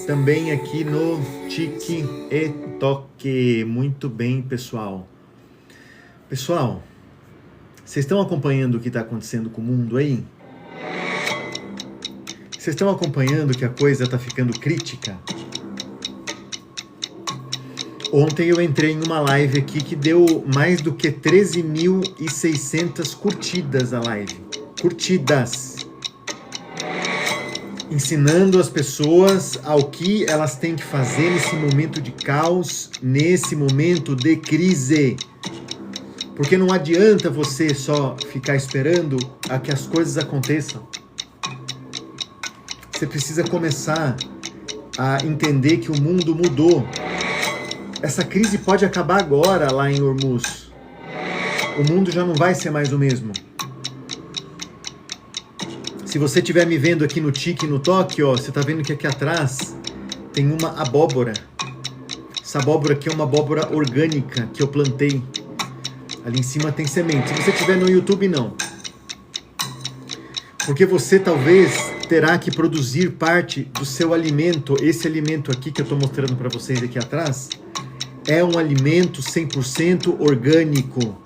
também aqui no TikTok. Muito bem, pessoal. Pessoal, vocês estão acompanhando o que está acontecendo com o mundo aí? Vocês estão acompanhando que a coisa está ficando crítica? Ontem eu entrei em uma live aqui que deu mais do que 13.600 curtidas a live. Curtidas. Ensinando as pessoas ao que elas têm que fazer nesse momento de caos, nesse momento de crise. Porque não adianta você só ficar esperando a que as coisas aconteçam. Você precisa começar a entender que o mundo mudou. Essa crise pode acabar agora lá em Hormuz. O mundo já não vai ser mais o mesmo. Se você estiver me vendo aqui no Tik, no Toque, ó, você está vendo que aqui atrás tem uma abóbora. Essa abóbora aqui é uma abóbora orgânica que eu plantei. Ali em cima tem semente. Se você estiver no YouTube, não. Porque você talvez terá que produzir parte do seu alimento. Esse alimento aqui que eu estou mostrando para vocês aqui atrás é um alimento 100% orgânico.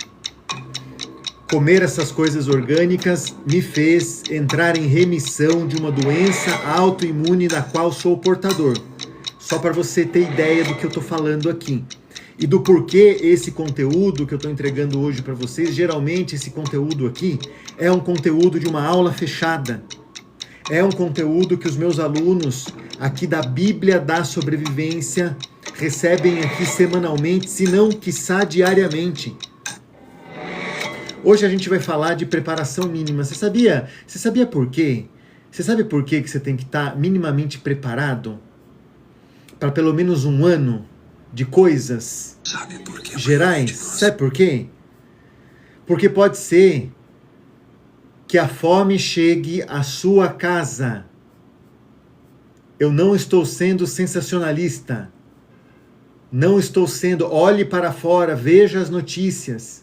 Comer essas coisas orgânicas me fez entrar em remissão de uma doença autoimune da qual sou portador. Só para você ter ideia do que eu estou falando aqui. E do porquê esse conteúdo que eu estou entregando hoje para vocês, geralmente esse conteúdo aqui é um conteúdo de uma aula fechada. É um conteúdo que os meus alunos aqui da Bíblia da Sobrevivência recebem aqui semanalmente, se não, quiçá, diariamente. Hoje a gente vai falar de preparação mínima. Você sabia por quê? Você sabe por quê que você tem que estar minimamente preparado para pelo menos um ano de coisas gerais? Sabe por quê? Porque pode ser que a fome chegue à sua casa. Eu não estou sendo sensacionalista. Não estou sendo... Olhe para fora, veja as notícias.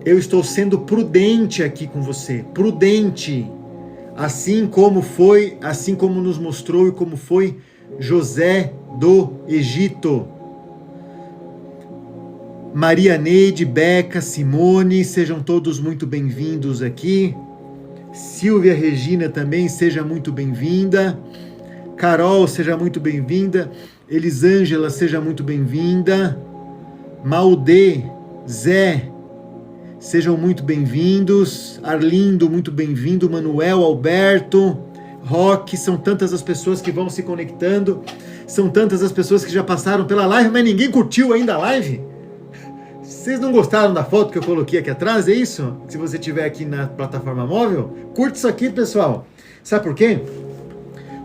Eu estou sendo prudente aqui com você. Prudente. Assim como nos mostrou e como foi José do Egito. Maria Neide, Beca, Simone, sejam todos muito bem-vindos aqui. Silvia Regina também, seja muito bem-vinda. Carol, seja muito bem-vinda. Elisângela, seja muito bem-vinda. Maudê, Zé, sejam muito bem-vindos. Arlindo, muito bem-vindo. Manuel, Alberto, Roque, são tantas as pessoas que vão se conectando. São tantas as pessoas que já passaram pela live, mas ninguém curtiu ainda a live. Vocês não gostaram da foto que eu coloquei aqui atrás, é isso? Se você estiver aqui na plataforma móvel, curte isso aqui, pessoal. Sabe por quê?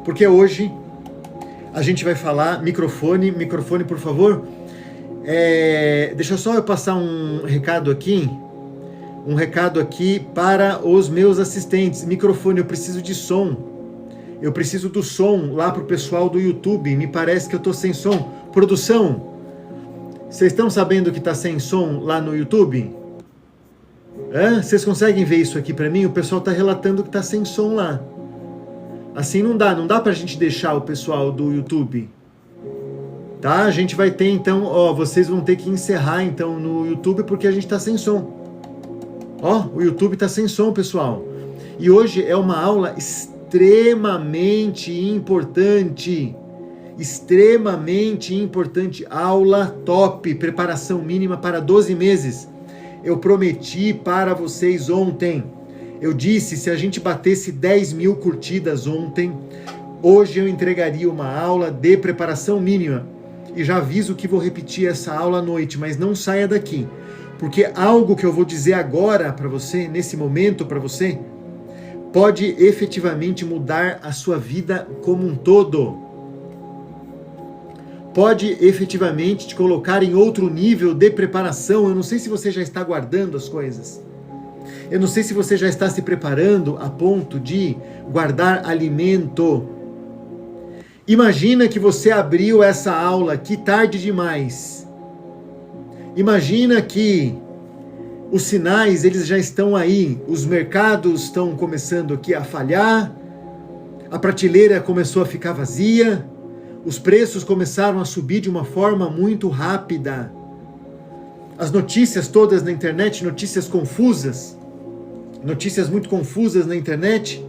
Porque hoje a gente vai falar... Microfone, por favor. Deixa só eu passar um recado aqui para os meus assistentes. Microfone, eu preciso de som. Eu preciso do som lá pro pessoal do YouTube. Me parece que eu tô sem som. Produção, vocês estão sabendo que tá sem som lá no YouTube? Vocês conseguem ver isso aqui para mim? O pessoal tá relatando que tá sem som lá. Assim não dá pra gente deixar o pessoal do YouTube. Tá? A gente vai ter então, vocês vão ter que encerrar então no YouTube porque a gente tá sem som. O YouTube tá sem som, pessoal. E hoje é uma aula extremamente importante. Extremamente importante. Aula top. Preparação mínima para 12 meses. Eu prometi para vocês ontem. Eu disse, se a gente batesse 10 mil curtidas ontem, hoje eu entregaria uma aula de preparação mínima. E já aviso que vou repetir essa aula à noite, mas não saia daqui. Porque algo que eu vou dizer agora para você, nesse momento para você, pode efetivamente mudar a sua vida como um todo. Pode efetivamente te colocar em outro nível de preparação. Eu não sei se você já está guardando as coisas. Eu não sei se você já está se preparando a ponto de guardar alimento. Imagina que você abriu essa aula aqui tarde demais. Imagina que os sinais, eles já estão aí. Os mercados estão começando aqui a falhar. A prateleira começou a ficar vazia, os preços começaram a subir de uma forma muito rápida. As notícias todas na internet, notícias muito confusas na internet.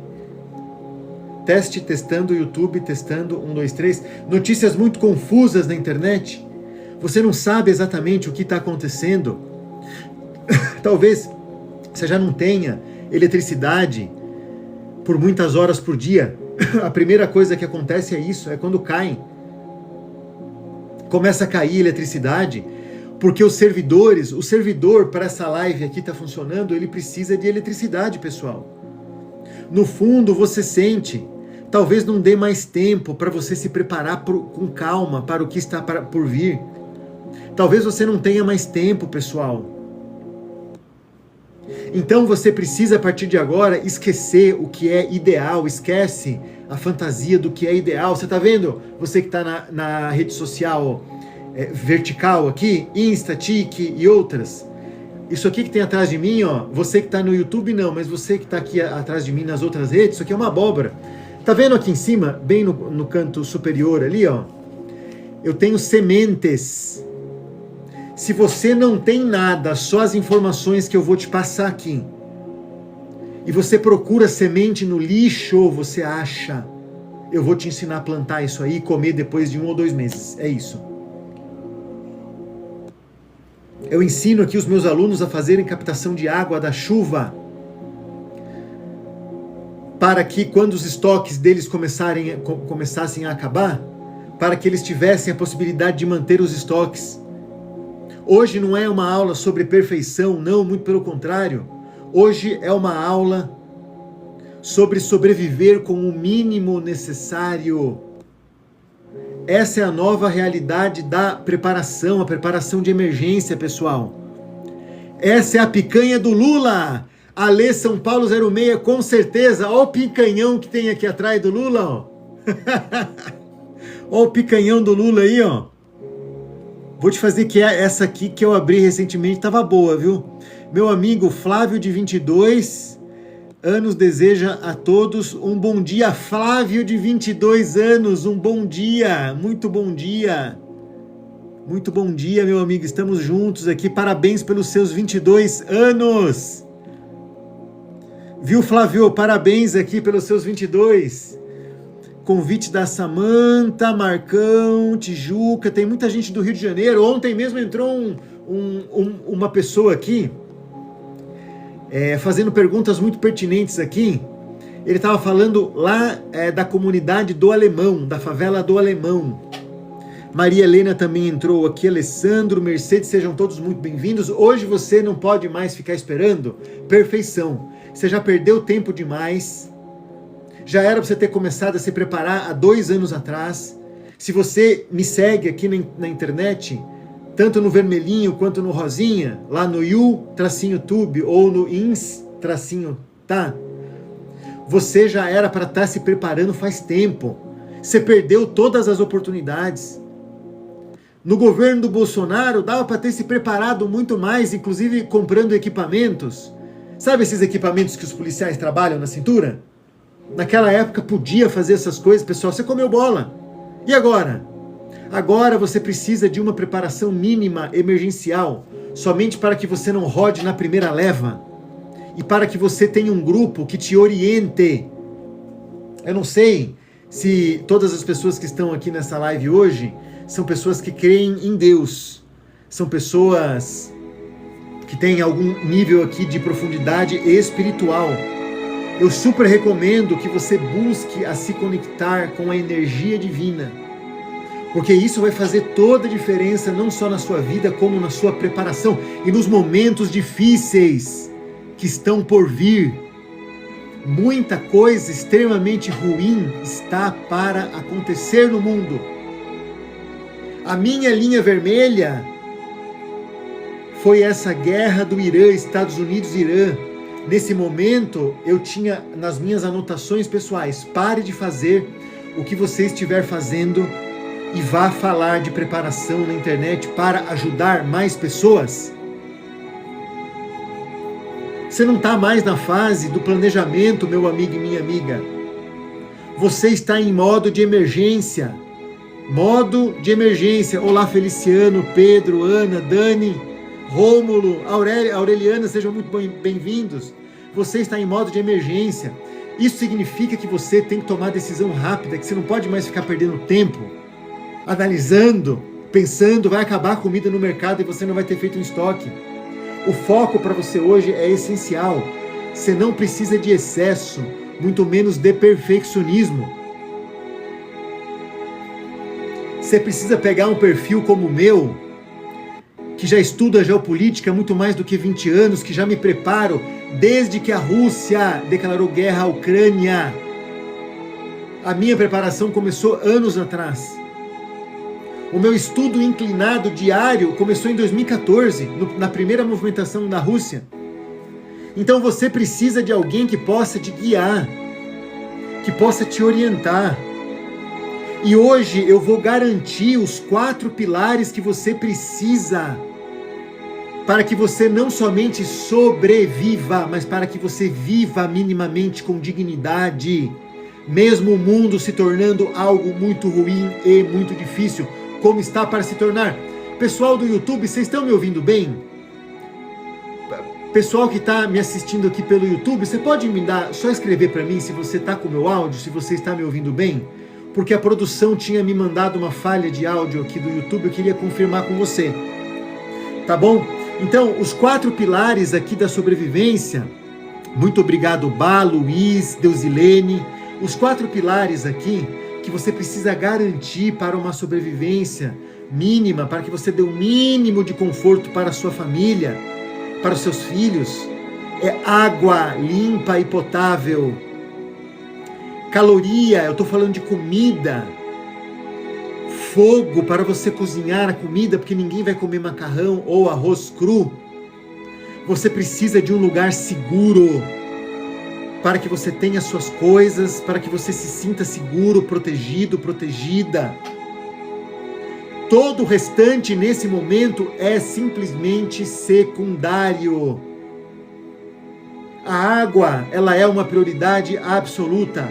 Testando, YouTube, testando, 1, 2, 3. Notícias muito confusas na internet. Você não sabe exatamente o que está acontecendo. Talvez você já não tenha eletricidade por muitas horas por dia. A primeira coisa que acontece é isso, é quando começa a cair eletricidade, porque o servidor para essa live aqui está funcionando, ele precisa de eletricidade, pessoal. No fundo você sente, talvez não dê mais tempo para você se preparar com calma para o que está por vir. Talvez você não tenha mais tempo, pessoal. Então você precisa, a partir de agora, esquecer o que é ideal, esquece a fantasia do que é ideal. Você está vendo? Você que está na rede social vertical aqui, Insta, Tik e outras. Isso aqui que tem atrás de mim, ó, você que está no YouTube não, mas você que está aqui atrás de mim nas outras redes, isso aqui é uma abóbora. Tá vendo aqui em cima, bem no canto superior ali, ó? Eu tenho sementes. Se você não tem nada, só as informações que eu vou te passar aqui, e você procura semente no lixo, você acha. Eu vou te ensinar a plantar isso aí e comer depois de 1 ou 2 meses. É isso. Eu ensino aqui os meus alunos a fazerem captação de água da chuva, para que quando os estoques deles começassem a acabar, para que eles tivessem a possibilidade de manter os estoques. Hoje não é uma aula sobre perfeição, não, muito pelo contrário. Hoje é uma aula sobre sobreviver com o mínimo necessário. Essa é a nova realidade da preparação, a preparação de emergência, pessoal. Essa é a picanha do Lula. Alê São Paulo 06, com certeza. Olha o picanhão que tem aqui atrás do Lula, ó. Olha o picanhão do Lula aí, ó. Vou te fazer que essa aqui que eu abri recentemente estava boa, viu? Meu amigo Flávio, de 22 anos, deseja a todos um bom dia. Flávio, de 22 anos, um bom dia. Muito bom dia. Muito bom dia, meu amigo. Estamos juntos aqui. Parabéns pelos seus 22 anos. Viu, Flávio? Parabéns aqui pelos seus 22. Convite da Samanta, Marcão, Tijuca, tem muita gente do Rio de Janeiro. Ontem mesmo entrou uma pessoa aqui, fazendo perguntas muito pertinentes aqui. Ele estava falando lá da comunidade do Alemão, da favela do Alemão. Maria Helena também entrou aqui, Alessandro, Mercedes, sejam todos muito bem-vindos. Hoje você não pode mais ficar esperando perfeição. Você já perdeu tempo demais. Já era para você ter começado a se preparar há 2 anos atrás. Se você me segue aqui na internet, tanto no vermelhinho quanto no rosinha, lá no You-Tube ou no Ins-Tá, você já era para estar se preparando faz tempo. Você perdeu todas as oportunidades. No governo do Bolsonaro, dava para ter se preparado muito mais, inclusive comprando equipamentos. Sabe esses equipamentos que os policiais trabalham na cintura? Naquela época podia fazer essas coisas, pessoal. Você comeu bola. E agora? Agora você precisa de uma preparação mínima emergencial, somente para que você não rode na primeira leva e para que você tenha um grupo que te oriente. Eu não sei se todas as pessoas que estão aqui nessa live hoje são pessoas que creem em Deus, são pessoas que têm algum nível aqui de profundidade espiritual. Eu super recomendo que você busque a se conectar com a energia divina, porque isso vai fazer toda a diferença, não só na sua vida, como na sua preparação e nos momentos difíceis que estão por vir. Muita coisa extremamente ruim está para acontecer no mundo. A minha linha vermelha foi essa guerra do Irã, Estados Unidos e Irã. Nesse momento, eu tinha nas minhas anotações pessoais: pare de fazer o que você estiver fazendo e vá falar de preparação na internet para ajudar mais pessoas. Você não está mais na fase do planejamento, meu amigo e minha amiga. Você está em modo de emergência. Modo de emergência. Olá, Feliciano, Pedro, Ana, Dani, Rômulo, Aureliana, sejam muito bem-vindos. Você está em modo de emergência. Isso significa que você tem que tomar decisão rápida, que você não pode mais ficar perdendo tempo, analisando, pensando, vai acabar a comida no mercado e você não vai ter feito um estoque. O foco para você hoje é essencial. Você não precisa de excesso, muito menos de perfeccionismo. Você precisa pegar um perfil como o meu, que já estuda geopolítica há muito mais do que 20 anos, que já me preparo desde que a Rússia declarou guerra à Ucrânia. A minha preparação começou anos atrás. O meu estudo inclinado diário começou em 2014, na primeira movimentação da Rússia. Então você precisa de alguém que possa te guiar, que possa te orientar. E hoje eu vou garantir os 4 pilares que você precisa para que você não somente sobreviva, mas para que você viva minimamente com dignidade, mesmo o mundo se tornando algo muito ruim e muito difícil, como está para se tornar. Pessoal do YouTube, vocês estão me ouvindo bem? Pessoal que está me assistindo aqui pelo YouTube, você pode me dar, só escrever para mim se você está com o meu áudio, se você está me ouvindo bem? Porque a produção tinha me mandado uma falha de áudio aqui do YouTube, eu queria confirmar com você. Tá bom? Então, os 4 pilares aqui da sobrevivência, muito obrigado, Bá, Luiz, Deusilene, os 4 pilares aqui que você precisa garantir para uma sobrevivência mínima, para que você dê o mínimo de conforto para a sua família, para os seus filhos, é água limpa e potável. Caloria, eu estou falando de comida. Fogo para você cozinhar a comida, porque ninguém vai comer macarrão ou arroz cru. Você precisa de um lugar seguro para que você tenha suas coisas, para que você se sinta seguro, protegido, protegida. Todo o restante nesse momento é simplesmente secundário. A água, ela é uma prioridade absoluta.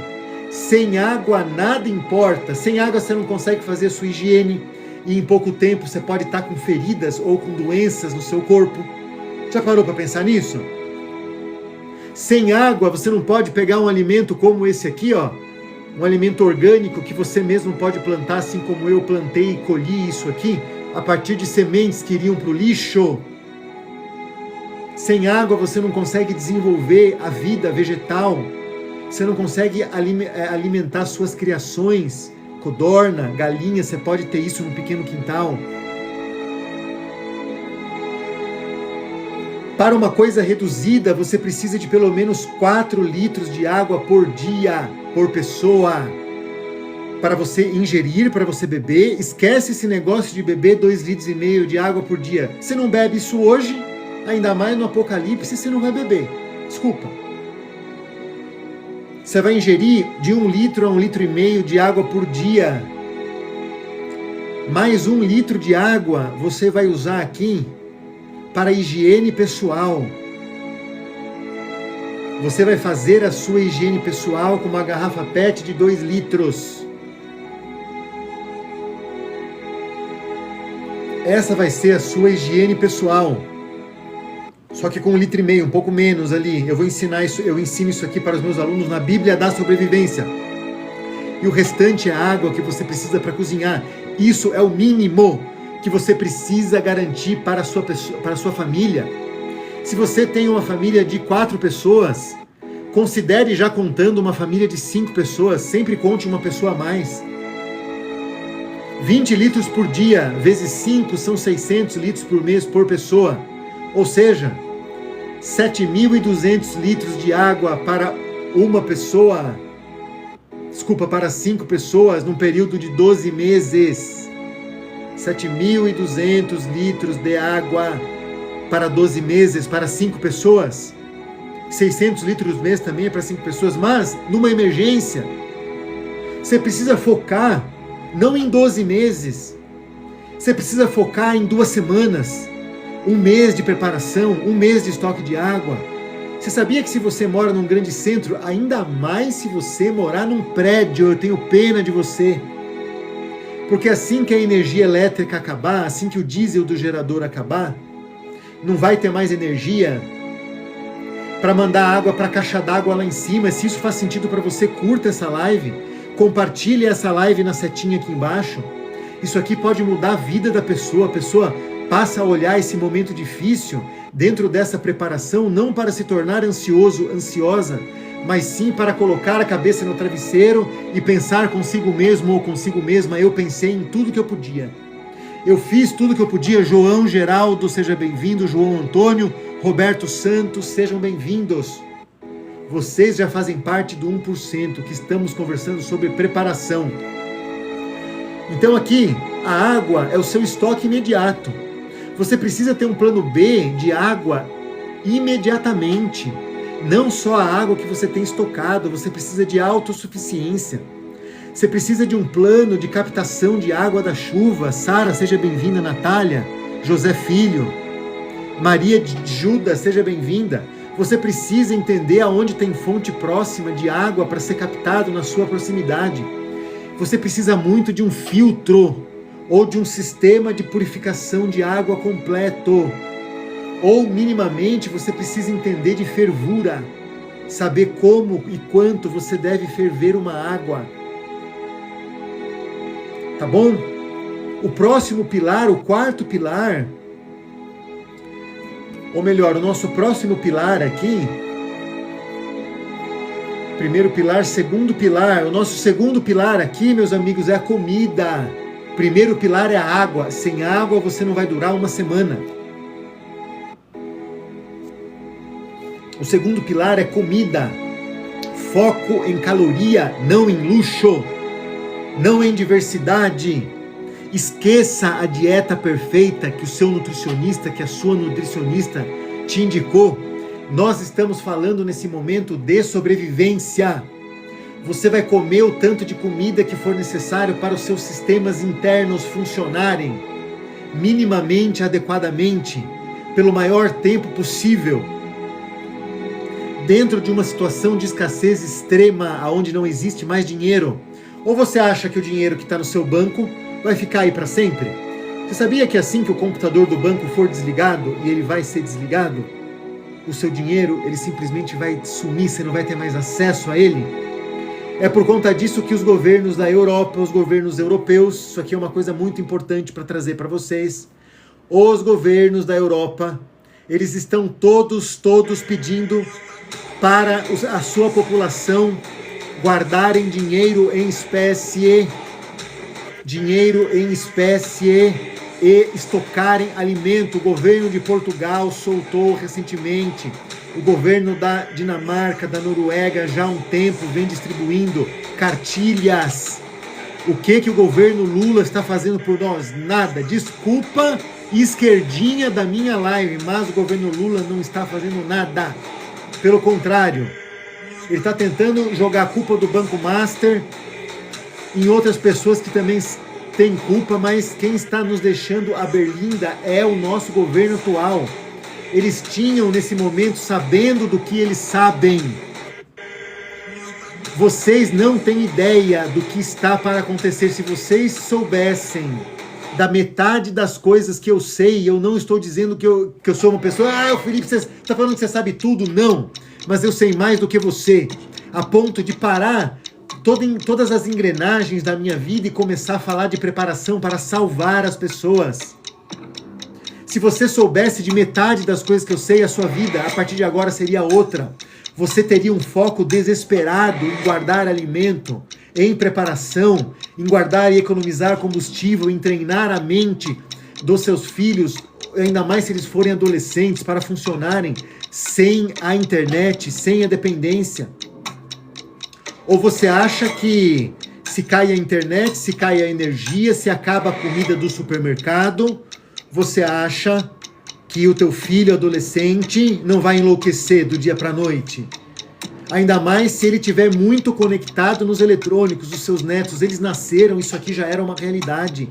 Sem água nada importa. Sem água você não consegue fazer a sua higiene e em pouco tempo você pode estar com feridas ou com doenças no seu corpo. Já parou para pensar nisso? Sem água você não pode pegar um alimento como esse aqui, ó, um alimento orgânico que você mesmo pode plantar, assim como eu plantei e colhi isso aqui, a partir de sementes que iriam para o lixo. Sem água você não consegue desenvolver a vida vegetal. Você não consegue alimentar suas criações, codorna, galinha, você pode ter isso no pequeno quintal. Para uma coisa reduzida, você precisa de pelo menos 4 litros de água por dia, por pessoa, para você ingerir, para você beber. Esquece esse negócio de beber 2,5 litros de água por dia. Você não bebe isso hoje, ainda mais no apocalipse, você não vai beber. Desculpa. Você vai ingerir de 1 litro a 1,5 litros de água por dia. Mais 1 litro de água você vai usar aqui para higiene pessoal. Você vai fazer a sua higiene pessoal com uma garrafa PET de 2 litros. Essa vai ser a sua higiene pessoal. Só que com 1,5 litro, um pouco menos ali. Eu ensino isso aqui para os meus alunos na Bíblia da Sobrevivência. E o restante é a água que você precisa para cozinhar. Isso é o mínimo que você precisa garantir para a sua família. Se você tem uma família de 4 pessoas, considere já contando uma família de 5 pessoas, sempre conte uma pessoa a mais. 20 litros por dia, vezes 5, são 600 litros por mês por pessoa. Ou seja, 7.200 litros de água para uma pessoa, para 5 pessoas, num período de 12 meses. 7.200 litros de água para 12 meses, para 5 pessoas. 600 litros por mês também é para 5 pessoas, mas numa emergência, você precisa focar não em 12 meses, você precisa focar em 2 semanas, 1 mês de preparação, 1 mês de estoque de água. Você sabia que se você mora num grande centro, ainda mais se você morar num prédio, eu tenho pena de você. Porque assim que a energia elétrica acabar, assim que o diesel do gerador acabar, não vai ter mais energia para mandar água para a caixa d'água lá em cima. Se isso faz sentido para você, curta essa live, compartilhe essa live na setinha aqui embaixo. Isso aqui pode mudar a vida da pessoa. A pessoa passa a olhar esse momento difícil dentro dessa preparação, não para se tornar ansioso, ansiosa, mas sim para colocar a cabeça no travesseiro e pensar consigo mesmo ou consigo mesma. Eu pensei em tudo que eu podia. Eu fiz tudo que eu podia. João Geraldo, seja bem-vindo. João Antônio, Roberto Santos, sejam bem-vindos. Vocês já fazem parte do 1% que estamos conversando sobre preparação. Então aqui, a água é o seu estoque imediato. Você precisa ter um plano B de água imediatamente. Não só a água que você tem estocado, você precisa de autossuficiência. Você precisa de um plano de captação de água da chuva. Sara, seja bem-vinda. Natália, José Filho, Maria de Juda, seja bem-vinda. Você precisa entender aonde tem fonte próxima de água para ser captado na sua proximidade. Você precisa muito de um filtro ou de um sistema de purificação de água completo. Ou, minimamente, você precisa entender de fervura, saber como e quanto você deve ferver uma água. Tá bom? O próximo pilar, o quarto pilar, ou melhor, o nosso próximo pilar aqui, primeiro pilar, segundo pilar, o nosso segundo pilar aqui, meus amigos, é a comida. Primeiro pilar é a água. Sem água você não vai durar uma semana. O segundo pilar é comida. Foco em caloria, não em luxo, não em diversidade. Esqueça a dieta perfeita que o seu nutricionista, que a sua nutricionista te indicou. Nós estamos falando nesse momento de sobrevivência. Você vai comer o tanto de comida que for necessário para os seus sistemas internos funcionarem minimamente, adequadamente, pelo maior tempo possível. Dentro de uma situação de escassez extrema, onde não existe mais dinheiro. Ou você acha que o dinheiro que está no seu banco vai ficar aí para sempre? Você sabia que assim que o computador do banco for desligado, e ele vai ser desligado, o seu dinheiro, ele simplesmente vai sumir, você não vai ter mais acesso a ele? É por conta disso que os governos da Europa, os governos europeus, isso aqui é uma coisa muito importante para trazer para vocês, os governos da Europa, eles estão todos pedindo para a sua população guardarem dinheiro em espécie e estocarem alimento. O governo de Portugal soltou recentemente, o governo da Dinamarca, da Noruega, já há um tempo vem distribuindo cartilhas. O que o governo Lula está fazendo por nós? Nada. Desculpa, esquerdinha da minha live, mas o governo Lula não está fazendo nada. Pelo contrário, ele está tentando jogar a culpa do Banco Master em outras pessoas que também têm culpa, mas quem está nos deixando a berlinda é o nosso governo atual. Eles tinham nesse momento, sabendo do que eles sabem. Vocês não têm ideia do que está para acontecer. Se vocês soubessem da metade das coisas que eu sei, eu não estou dizendo que eu sou uma pessoa, o Felipe, você está falando que você sabe tudo. Não, mas eu sei mais do que você, a ponto de parar todas as engrenagens da minha vida e começar a falar de preparação para salvar as pessoas. Se você soubesse de metade das coisas que eu sei, a sua vida, a partir de agora, seria outra. Você teria um foco desesperado em guardar alimento, em preparação, em guardar e economizar combustível, em treinar a mente dos seus filhos, ainda mais se eles forem adolescentes, para funcionarem sem a internet, sem a dependência. Ou você acha que se cai a internet, se cai a energia, se acaba a comida do supermercado, você acha que o teu filho adolescente não vai enlouquecer do dia para a noite? Ainda mais se ele estiver muito conectado nos eletrônicos. Os seus netos, eles nasceram, isso aqui já era uma realidade.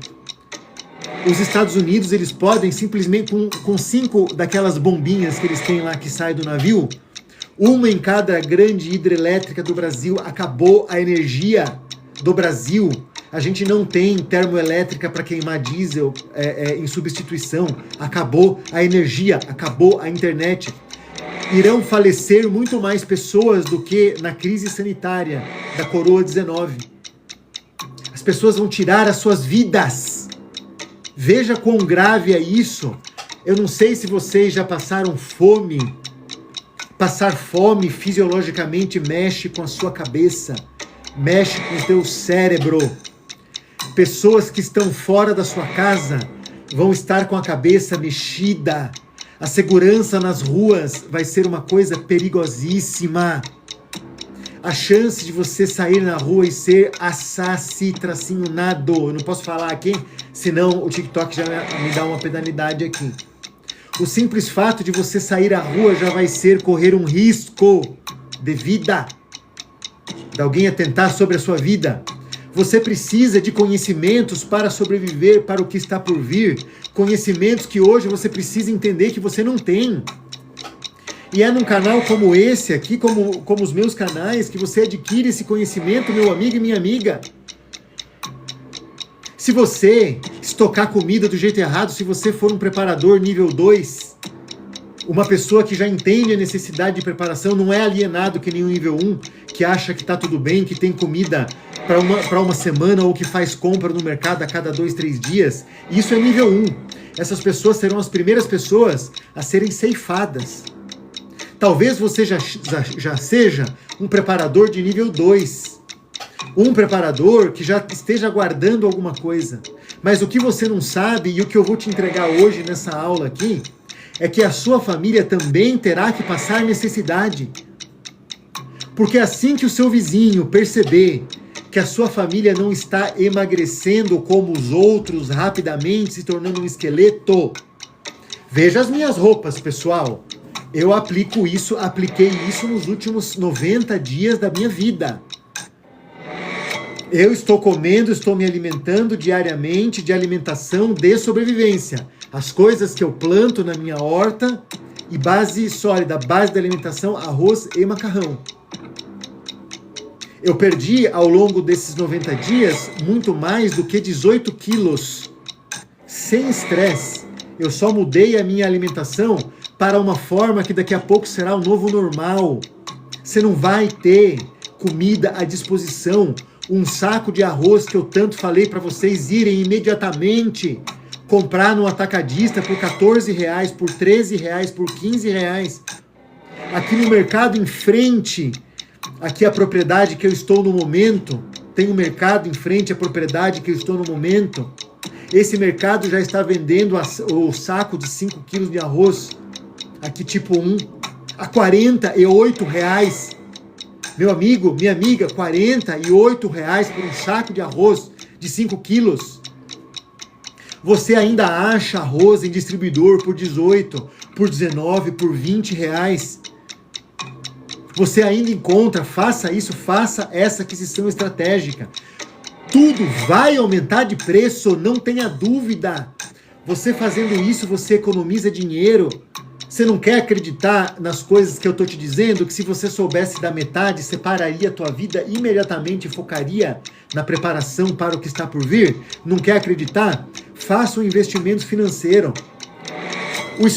Os Estados Unidos, eles podem simplesmente, com 5 daquelas bombinhas que eles têm lá que saem do navio, Uma em cada grande hidrelétrica do Brasil. Acabou a energia do Brasil. A gente não tem termoelétrica para queimar diesel em substituição. Acabou a energia, acabou a internet. Irão falecer muito mais pessoas do que na crise sanitária da Coroa-19. As pessoas vão tirar as suas vidas. Veja quão grave é isso. Eu não sei se vocês já passaram fome. Passar fome fisiologicamente mexe com a sua cabeça, mexe com o teu cérebro. Pessoas que estão fora da sua casa vão estar com a cabeça mexida. A segurança nas ruas vai ser uma coisa perigosíssima. A chance de você sair na rua e ser assassinado. Eu não posso falar aqui, senão o TikTok já me dá uma penalidade aqui. O simples fato de você sair à rua já vai ser correr um risco de vida. De alguém atentar sobre a sua vida. Você precisa de conhecimentos para sobreviver para o que está por vir. Conhecimentos que hoje você precisa entender que você não tem. E é num canal como esse aqui, como os meus canais, que você adquire esse conhecimento, meu amigo e minha amiga. Se você estocar comida do jeito errado, se você for um preparador nível 2, uma pessoa que já entende a necessidade de preparação, não é alienado que nem o nível 1, que acha que está tudo bem, que tem comida para uma semana ou que faz compra no mercado a cada 2, 3 dias. Isso é nível 1. Essas pessoas serão as primeiras pessoas a serem ceifadas. Talvez você já seja um preparador de nível 2. Um preparador que já esteja guardando alguma coisa. Mas o que você não sabe, e o que eu vou te entregar hoje nessa aula aqui, é que a sua família também terá que passar necessidade. Porque assim que o seu vizinho perceber que a sua família não está emagrecendo como os outros, rapidamente se tornando um esqueleto, veja as minhas roupas, pessoal. Eu apliquei isso nos últimos 90 dias da minha vida. Eu estou comendo, estou me alimentando diariamente de alimentação de sobrevivência. As coisas que eu planto na minha horta e base sólida, base da alimentação, arroz e macarrão. Eu perdi ao longo desses 90 dias muito mais do que 18 quilos. Sem estresse. Eu só mudei a minha alimentação para uma forma que daqui a pouco será o novo normal. Você não vai ter comida à disposição. Um saco de arroz que eu tanto falei para vocês irem imediatamente comprar no atacadista por R$14, por R$13, por R$15. Aqui no mercado em frente, aqui a propriedade que eu estou no momento, tem um mercado em frente à propriedade que eu estou no momento. Esse mercado já está vendendo o saco de 5 quilos de arroz, aqui tipo 1, a R$48. Meu amigo, minha amiga, R$48 por um saco de arroz de 5 quilos. Você ainda acha arroz em distribuidor por 18, por 19, por R$20. Você ainda encontra, faça isso, faça essa aquisição estratégica. Tudo vai aumentar de preço, não tenha dúvida. Você fazendo isso, você economiza dinheiro. Você não quer acreditar nas coisas que eu estou te dizendo? Que se você soubesse da metade, separaria a tua vida imediatamente e focaria na preparação para o que está por vir? Não quer acreditar? Faça um investimento financeiro.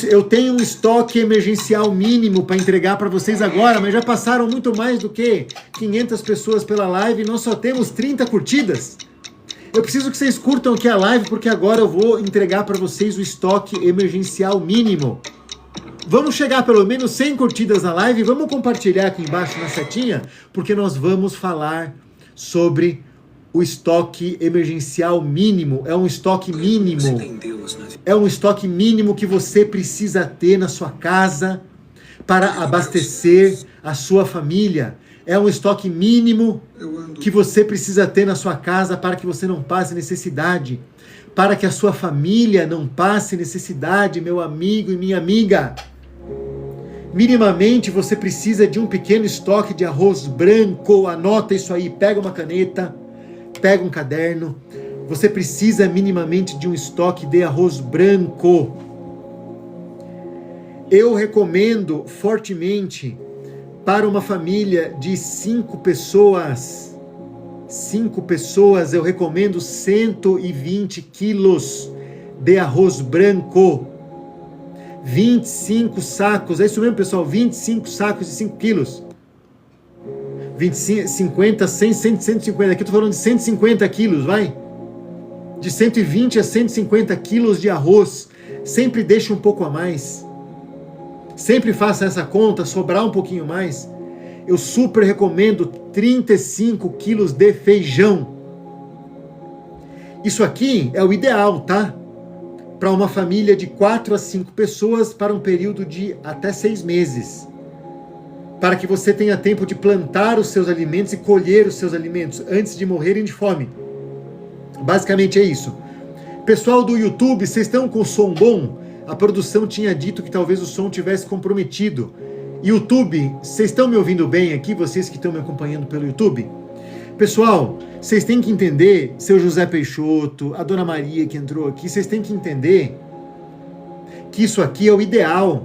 Eu tenho um estoque emergencial mínimo para entregar para vocês agora, mas já passaram muito mais do que 500 pessoas pela live e nós só temos 30 curtidas. Eu preciso que vocês curtam aqui a live, porque agora eu vou entregar para vocês o estoque emergencial mínimo. Vamos chegar pelo menos 100 curtidas na live, vamos compartilhar aqui embaixo na setinha, porque nós vamos falar sobre o estoque emergencial mínimo. É um estoque mínimo. É um estoque mínimo que você precisa ter na sua casa para abastecer a sua família. É um estoque mínimo que você precisa ter na sua casa para que você não passe necessidade. Para que a sua família não passe necessidade, meu amigo e minha amiga. Minimamente você precisa de um pequeno estoque de arroz branco. Anota isso aí, pega uma caneta, pega um caderno. Você precisa minimamente de um estoque de arroz branco. Eu recomendo fortemente para uma família de 5 pessoas, eu recomendo 120 quilos de arroz branco. 25 sacos, é isso mesmo, pessoal, 25 sacos de 5 quilos. 25, 50, 100, 150, aqui eu tô falando de 150 quilos, vai? De 120 a 150 quilos de arroz. Sempre deixe um pouco a mais. Sempre faça essa conta, sobrar um pouquinho mais. Eu super recomendo 35 quilos de feijão. Isso aqui é o ideal, tá? Para uma família de 4 a 5 pessoas para um período de até 6 meses. Para que você tenha tempo de plantar os seus alimentos e colher os seus alimentos antes de morrerem de fome. Basicamente é isso. Pessoal do YouTube, vocês estão com o som bom? A produção tinha dito que talvez o som tivesse comprometido. YouTube, vocês estão me ouvindo bem aqui? Vocês que estão me acompanhando pelo YouTube? Pessoal, vocês têm que entender, seu José Peixoto, a Dona Maria que entrou aqui, vocês têm que entender que isso aqui é o ideal.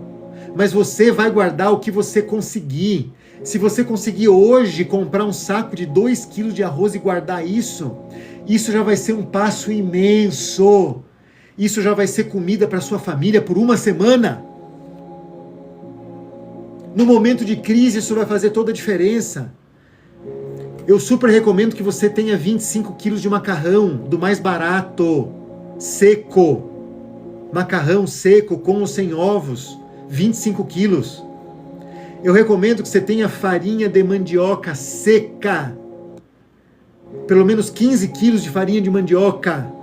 Mas você vai guardar o que você conseguir. Se você conseguir hoje comprar um saco de 2 quilos de arroz e guardar isso já vai ser um passo imenso. Isso já vai ser comida para sua família por uma semana. No momento de crise, isso vai fazer toda a diferença. Eu super recomendo que você tenha 25 quilos de macarrão, do mais barato, seco. Macarrão seco, com ou sem ovos. 25 quilos. Eu recomendo que você tenha farinha de mandioca seca. Pelo menos 15 quilos de farinha de mandioca.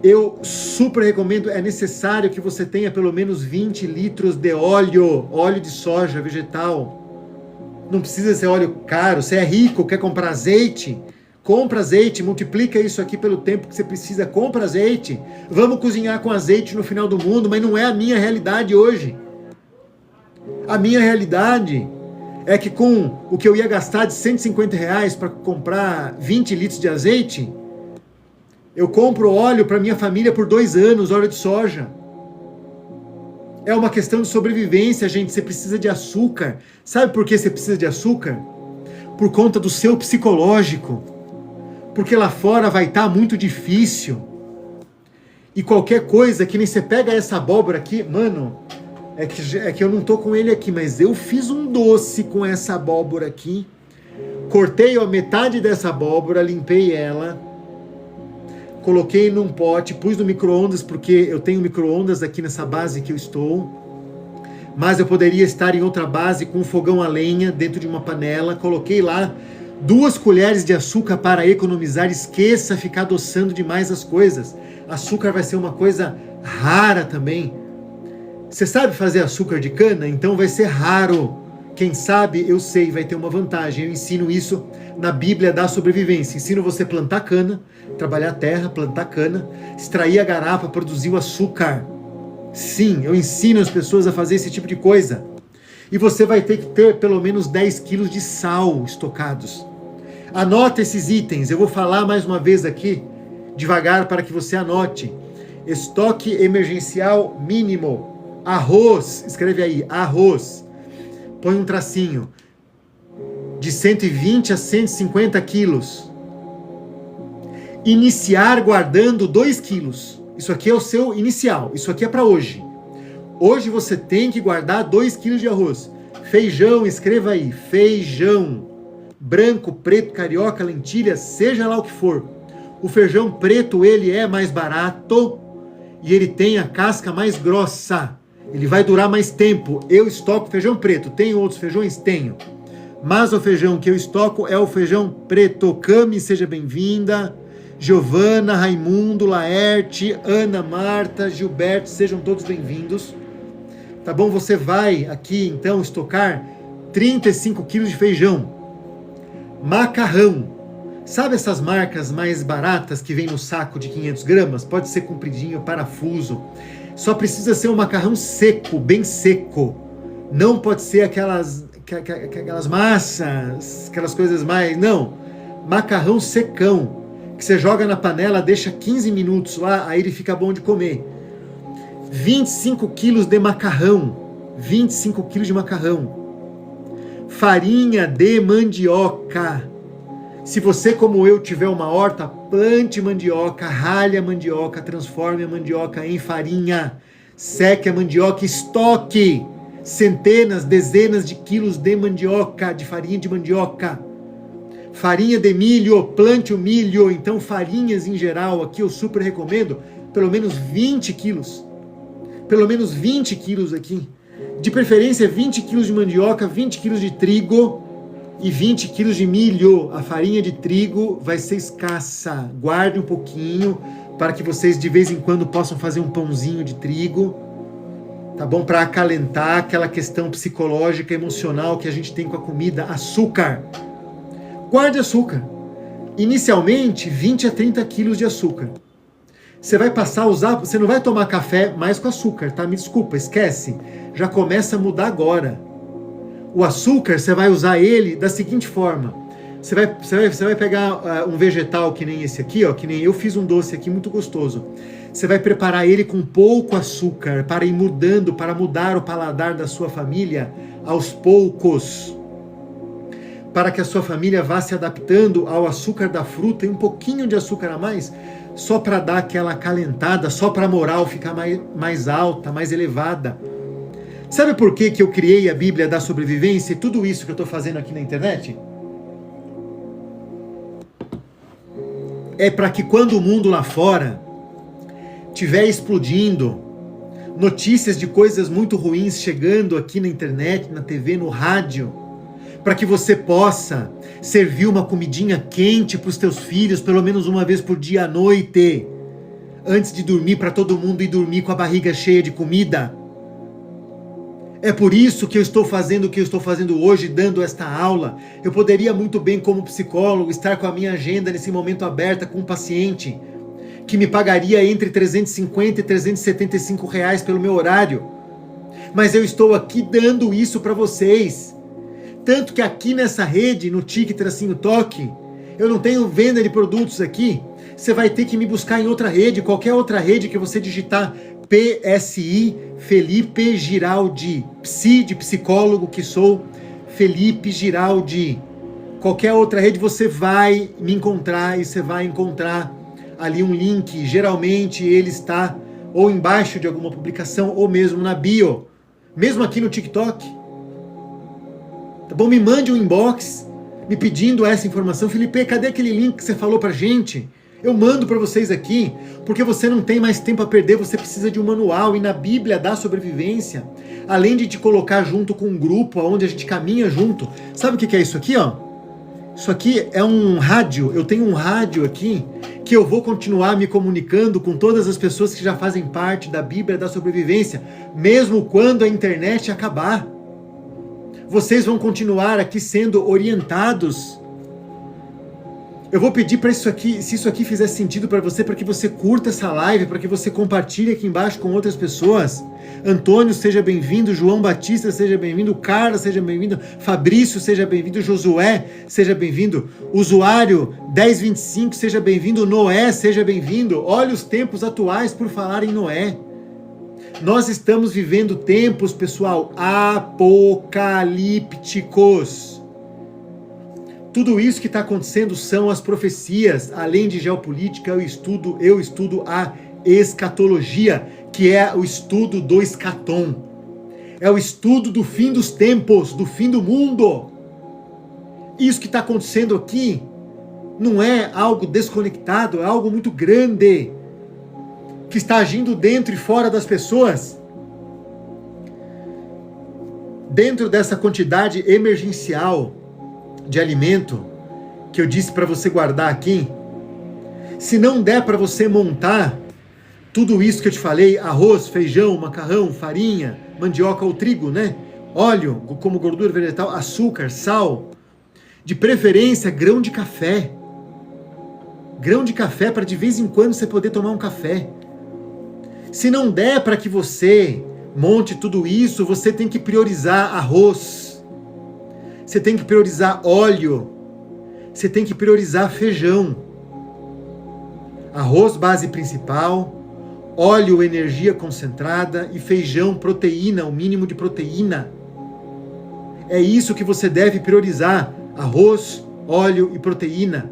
Eu super recomendo, é necessário que você tenha pelo menos 20 litros de óleo de soja vegetal. Não precisa ser óleo caro. Você é rico, quer comprar azeite? Compra azeite, multiplica isso aqui pelo tempo que você precisa, compra azeite. Vamos cozinhar com azeite no final do mundo, mas não é a minha realidade hoje. A minha realidade é que com o que eu ia gastar de R$150 para comprar 20 litros de azeite, eu compro óleo para minha família por 2 anos, óleo de soja. É uma questão de sobrevivência, gente. Você precisa de açúcar. Sabe por que você precisa de açúcar? Por conta do seu psicológico. Porque lá fora vai estar muito difícil. E qualquer coisa, que nem você pega essa abóbora aqui, mano, é que eu não tô com ele aqui, mas eu fiz um doce com essa abóbora aqui. Cortei a metade dessa abóbora, limpei ela, coloquei num pote, pus no micro-ondas, porque eu tenho micro-ondas aqui nessa base que eu estou. Mas eu poderia estar em outra base com um fogão a lenha dentro de uma panela. Coloquei lá 2 colheres de açúcar para economizar. Esqueça ficar adoçando demais as coisas. Açúcar vai ser uma coisa rara também. Você sabe fazer açúcar de cana? Então vai ser raro. Quem sabe, eu sei, vai ter uma vantagem. Eu ensino isso na Bíblia da sobrevivência. Ensino você a plantar cana, trabalhar a terra, plantar cana, extrair a garapa, produzir o açúcar. Sim, eu ensino as pessoas a fazer esse tipo de coisa. E você vai ter que ter pelo menos 10 quilos de sal estocados. Anota esses itens, eu vou falar mais uma vez aqui, devagar, para que você anote. Estoque emergencial mínimo. Arroz, escreve aí, arroz. Põe um tracinho. De 120 a 150 quilos. Iniciar guardando 2 quilos. Isso aqui é o seu inicial, isso aqui é para hoje. Hoje você tem que guardar 2 quilos de arroz. Feijão, escreva aí, feijão. Branco, preto, carioca, lentilha, seja lá o que for. O feijão preto, ele é mais barato e ele tem a casca mais grossa. Ele vai durar mais tempo. Eu estoco feijão preto. Tenho outros feijões? Tenho. Mas o feijão que eu estoco é o feijão preto. Cami, seja bem-vinda. Giovana, Raimundo, Laerte, Ana, Marta, Gilberto, sejam todos bem-vindos. Tá bom? Você vai aqui, então, estocar 35 quilos de feijão. Macarrão. Sabe essas marcas mais baratas que vem no saco de 500 gramas? Pode ser compridinho, parafuso. Só precisa ser um macarrão seco, bem seco. Não pode ser aquelas massas, aquelas coisas mais... Não. Macarrão secão, que você joga na panela, deixa 15 minutos lá, aí ele fica bom de comer. 25 quilos de macarrão. 25 quilos de macarrão. farinha de mandioca. Se você, como eu, tiver uma horta, plante mandioca, ralhe a mandioca, transforme a mandioca em farinha, seque a mandioca, estoque centenas, dezenas de quilos de mandioca, de farinha de mandioca. Farinha de milho, plante o milho. Então farinhas em geral, aqui eu super recomendo, pelo menos 20 quilos. Pelo menos 20 quilos aqui. De preferência 20 quilos de mandioca, 20 quilos de trigo e 20 quilos de milho. A farinha de trigo vai ser escassa. Guarde um pouquinho para que vocês de vez em quando possam fazer um pãozinho de trigo, tá bom? Para acalentar aquela questão psicológica, emocional que a gente tem com a comida. Açúcar. Guarde açúcar. Inicialmente, 20 a 30 quilos de açúcar. Você vai passar a usar, você não vai tomar café mais com açúcar, tá? Me desculpa, esquece. Já começa a mudar agora. O açúcar, você vai usar ele da seguinte forma. Você vai pegar um vegetal que nem esse aqui, ó, que nem eu fiz um doce aqui muito gostoso. Você vai preparar ele com pouco açúcar para ir mudando, para mudar o paladar da sua família aos poucos. Para que a sua família vá se adaptando ao açúcar da fruta e um pouquinho de açúcar a mais, só para dar aquela acalentada, só para a moral ficar mais alta, mais elevada. Sabe por que eu criei a Bíblia da Sobrevivência e tudo isso que eu estou fazendo aqui na internet? É para que quando o mundo lá fora estiver explodindo, notícias de coisas muito ruins chegando aqui na internet, na TV, no rádio, para que você possa servir uma comidinha quente para os teus filhos, pelo menos uma vez por dia à noite, antes de dormir, para todo mundo ir dormir com a barriga cheia de comida. É por isso que eu estou fazendo o que eu estou fazendo hoje, dando esta aula. Eu poderia muito bem, como psicólogo, estar com a minha agenda nesse momento aberta com um paciente que me pagaria entre 350 e 375 reais pelo meu horário. Mas eu estou aqui dando isso para vocês. Tanto que aqui nessa rede, no Tique-Toque, eu não tenho venda de produtos aqui. Você vai ter que me buscar em outra rede, qualquer outra rede que você digitar PSI, Felipe Giraldi, psi de psicólogo que sou, Felipe Giraldi. Qualquer outra rede você vai me encontrar e você vai encontrar ali um link. Geralmente ele está ou embaixo de alguma publicação ou mesmo na bio, mesmo aqui no TikTok. Tá bom? Me mande um inbox me pedindo essa informação. Felipe, cadê aquele link que você falou pra gente? Eu mando para vocês aqui, porque você não tem mais tempo a perder, você precisa de um manual. E na Bíblia da Sobrevivência, além de te colocar junto com um grupo onde a gente caminha junto, sabe o que é isso aqui, ó? Isso aqui é um rádio. Eu tenho um rádio aqui que eu vou continuar me comunicando com todas as pessoas que já fazem parte da Bíblia da Sobrevivência, mesmo quando a internet acabar. Vocês vão continuar aqui sendo orientados. Eu vou pedir para isso aqui, se isso aqui fizer sentido para você, para que você curta essa live, para que você compartilhe aqui embaixo com outras pessoas. Antônio, seja bem-vindo. João Batista, seja bem-vindo. Carla, seja bem-vindo. Fabrício, seja bem-vindo. Josué, seja bem-vindo. Usuário 1025, seja bem-vindo. Noé, seja bem-vindo. Olha os tempos atuais por falar em Noé. Nós estamos vivendo tempos, pessoal, apocalípticos. Tudo isso que está acontecendo são as profecias. Além de geopolítica, eu estudo a escatologia, que é o estudo do escatom. É o estudo do fim dos tempos, do fim do mundo. Isso que está acontecendo aqui não é algo desconectado, é algo muito grande, que está agindo dentro e fora das pessoas. Dentro dessa quantidade emergencial de alimento que eu disse para você guardar aqui, se não der para você montar tudo isso que eu te falei, arroz, feijão, macarrão, farinha, mandioca ou trigo, né? Óleo como gordura vegetal, açúcar, sal, de preferência grão de café. Grão de café para de vez em quando você poder tomar um café. Se não der para que você monte tudo isso, você tem que priorizar arroz, você tem que priorizar óleo, você tem que priorizar feijão. Arroz, base principal, óleo, energia concentrada, e feijão, proteína, o mínimo de proteína. É isso que você deve priorizar: arroz, óleo e proteína.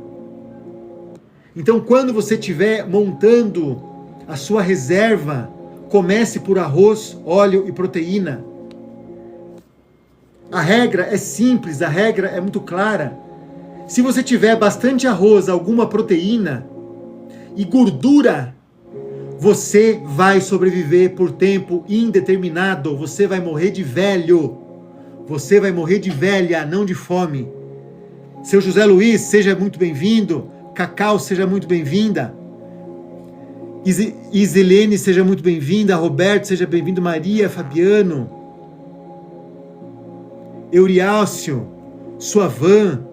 Então, quando você estiver montando a sua reserva, comece por arroz, óleo e proteína. A regra é simples, a regra é muito clara. Se você tiver bastante arroz, alguma proteína e gordura, você vai sobreviver por tempo indeterminado. Você vai morrer de velho. Você vai morrer de velha, não de fome. Seu José Luiz, seja muito bem-vindo. Cacau, seja muito bem-vinda. Isilene, seja muito bem-vinda. Roberto, seja bem-vindo. Maria, Fabiano, Euriálcio, Suavan,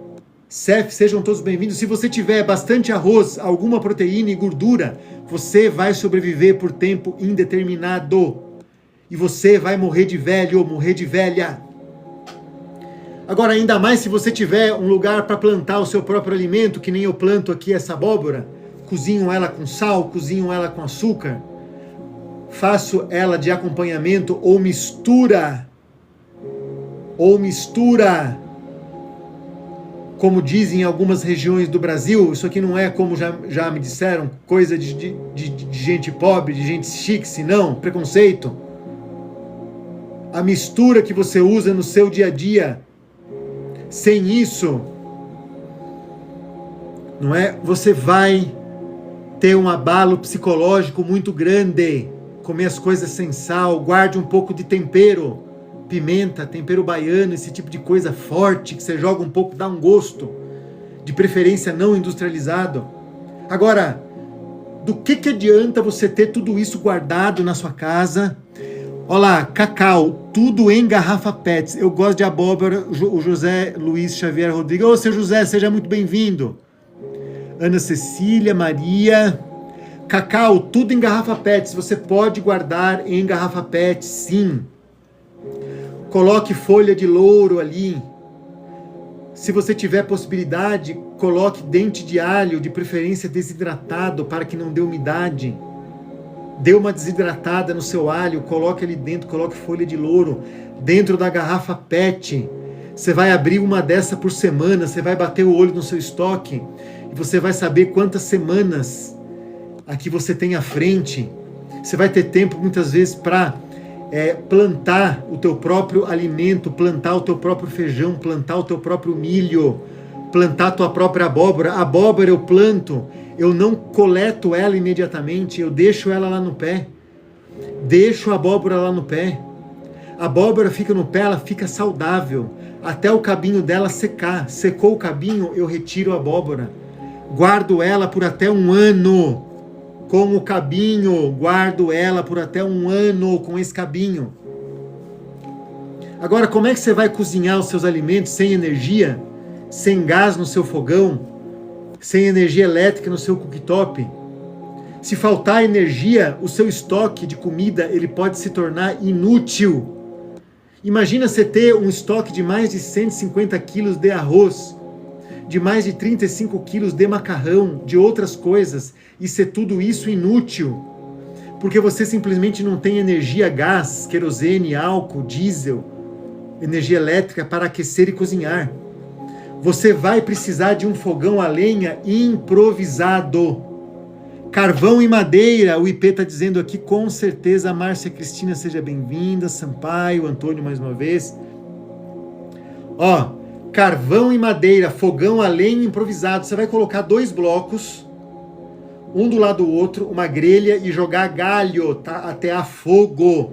Cef, sejam todos bem-vindos. Se você tiver bastante arroz, alguma proteína e gordura, você vai sobreviver por tempo indeterminado. E você vai morrer de velho ou morrer de velha. Agora, ainda mais se você tiver um lugar para plantar o seu próprio alimento, que nem eu planto aqui essa abóbora, cozinho ela com sal, cozinho ela com açúcar, faço ela de acompanhamento ou mistura, como dizem em algumas regiões do Brasil. Isso aqui não é, como já me disseram, coisa de gente pobre, de gente chique, não, preconceito. A mistura que você usa no seu dia a dia, sem isso, não é? Você vai ter um abalo psicológico muito grande. Comer as coisas sem sal, guarde um pouco de tempero, pimenta, tempero baiano, esse tipo de coisa forte, que você joga um pouco, dá um gosto, de preferência não industrializado. Agora, do que adianta você ter tudo isso guardado na sua casa? Olá, Cacau, tudo em garrafa PET. Eu gosto de abóbora. O José Luiz Xavier Rodrigues. Ô, seu José, seja muito bem-vindo. Ana Cecília, Maria. Cacau, tudo em garrafa PET. Você pode guardar em garrafa PET, sim. Coloque folha de louro ali. Se você tiver possibilidade, coloque dente de alho, de preferência desidratado, para que não dê umidade. Dê uma desidratada no seu alho, coloque ali dentro, coloque folha de louro dentro da garrafa PET. Você vai abrir uma dessa por semana, você vai bater o olho no seu estoque e você vai saber quantas semanas aqui você tem à frente. Você vai ter tempo muitas vezes para plantar o teu próprio alimento, plantar o teu próprio feijão, plantar o teu próprio milho, plantar a tua própria abóbora. A abóbora eu planto, eu não coleto ela imediatamente, eu deixo ela lá no pé. Deixo a abóbora lá no pé. A abóbora fica no pé, ela fica saudável, até o cabinho dela secar. Secou o cabinho, eu retiro a abóbora. Guardo ela por até 1 ano. Com o cabinho, guardo ela por até 1 ano com esse cabinho. Agora, como é que você vai cozinhar os seus alimentos sem energia, sem gás no seu fogão, sem energia elétrica no seu cooktop? Se faltar energia, o seu estoque de comida ele pode se tornar inútil. Imagina você ter um estoque de mais de 150 quilos de arroz, de mais de 35 quilos de macarrão, de outras coisas, e ser tudo isso inútil, porque você simplesmente não tem energia, gás, querosene, álcool, diesel, energia elétrica para aquecer e cozinhar. Você vai precisar de um fogão a lenha improvisado. Carvão e madeira, o IP está dizendo aqui, com certeza. Márcia Cristina, seja bem-vinda. Sampaio, Antônio mais uma vez. Ó, carvão e madeira, fogão a lenha improvisado. Você vai colocar 2 blocos, um do lado do outro, uma grelha e jogar galho, tá? Até a fogo.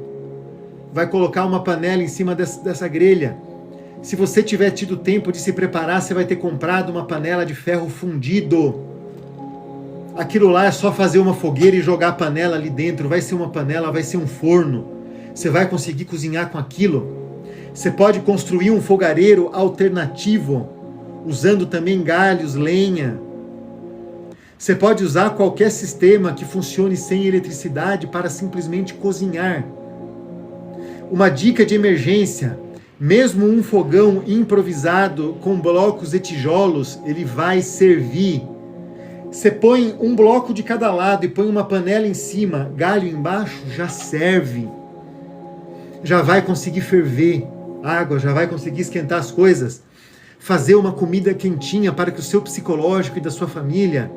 Vai colocar uma panela em cima dessa grelha. Se você tiver tido tempo de se preparar, você vai ter comprado uma panela de ferro fundido. Aquilo lá é só fazer uma fogueira e jogar a panela ali dentro. Vai ser uma panela, vai ser um forno. Você vai conseguir cozinhar com aquilo. Você pode construir um fogareiro alternativo, usando também galhos, lenha. Você pode usar qualquer sistema que funcione sem eletricidade para simplesmente cozinhar. Uma dica de emergência: mesmo um fogão improvisado com blocos e tijolos, ele vai servir. Você põe um bloco de cada lado e põe uma panela em cima, galho embaixo, já serve. Já vai conseguir ferver. água, já vai conseguir esquentar as coisas. Fazer uma comida quentinha para que o seu psicológico e da sua família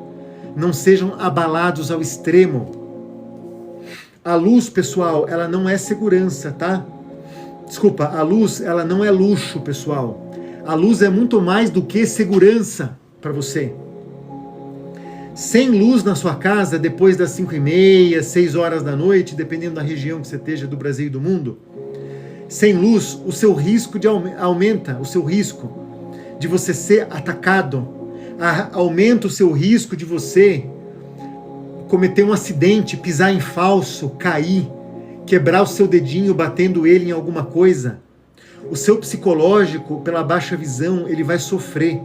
não sejam abalados ao extremo. A luz, pessoal, ela não é segurança, tá? Desculpa, a luz, ela não é luxo, pessoal. A luz é muito mais do que segurança para você. Sem luz na sua casa, depois das 5h30, 6 horas da noite, dependendo da região que você esteja do Brasil e do mundo, sem luz, o seu risco aumenta, o seu risco de você ser atacado, aumenta o seu risco de você cometer um acidente, pisar em falso, cair, quebrar o seu dedinho batendo ele em alguma coisa. O seu psicológico, pela baixa visão, ele vai sofrer.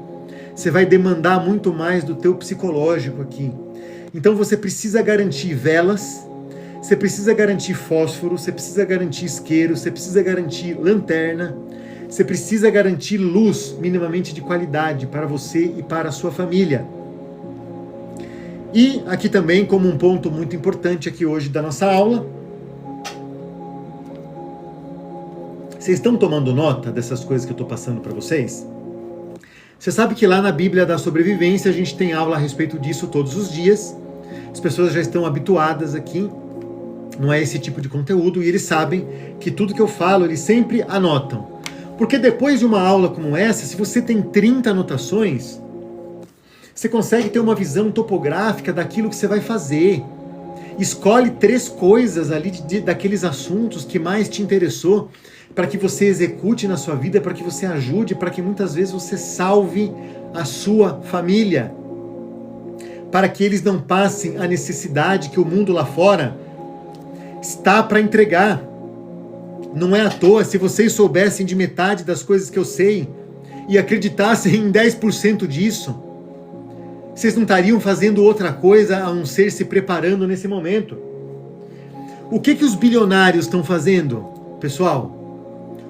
Você vai demandar muito mais do teu psicológico aqui. Então você precisa garantir velas, você precisa garantir fósforo, você precisa garantir isqueiro, você precisa garantir lanterna, você precisa garantir luz minimamente de qualidade para você e para a sua família. E aqui também, como um ponto muito importante aqui hoje da nossa aula, vocês estão tomando nota dessas coisas que eu estou passando para vocês? Você sabe que lá na Bíblia da Sobrevivência a gente tem aula a respeito disso todos os dias. As pessoas já estão habituadas aqui, não é esse tipo de conteúdo, e eles sabem que tudo que eu falo, eles sempre anotam. Porque depois de uma aula como essa, se você tem 30 anotações, você consegue ter uma visão topográfica daquilo que você vai fazer. Escolhe 3 coisas ali daqueles assuntos que mais te interessou, para que você execute na sua vida, para que você ajude, para que muitas vezes você salve a sua família, para que eles não passem a necessidade que o mundo lá fora está para entregar. Não é à toa, se vocês soubessem de metade das coisas que eu sei e acreditassem em 10% disso, vocês não estariam fazendo outra coisa a não ser se preparando nesse momento. O que os bilionários estão fazendo, pessoal?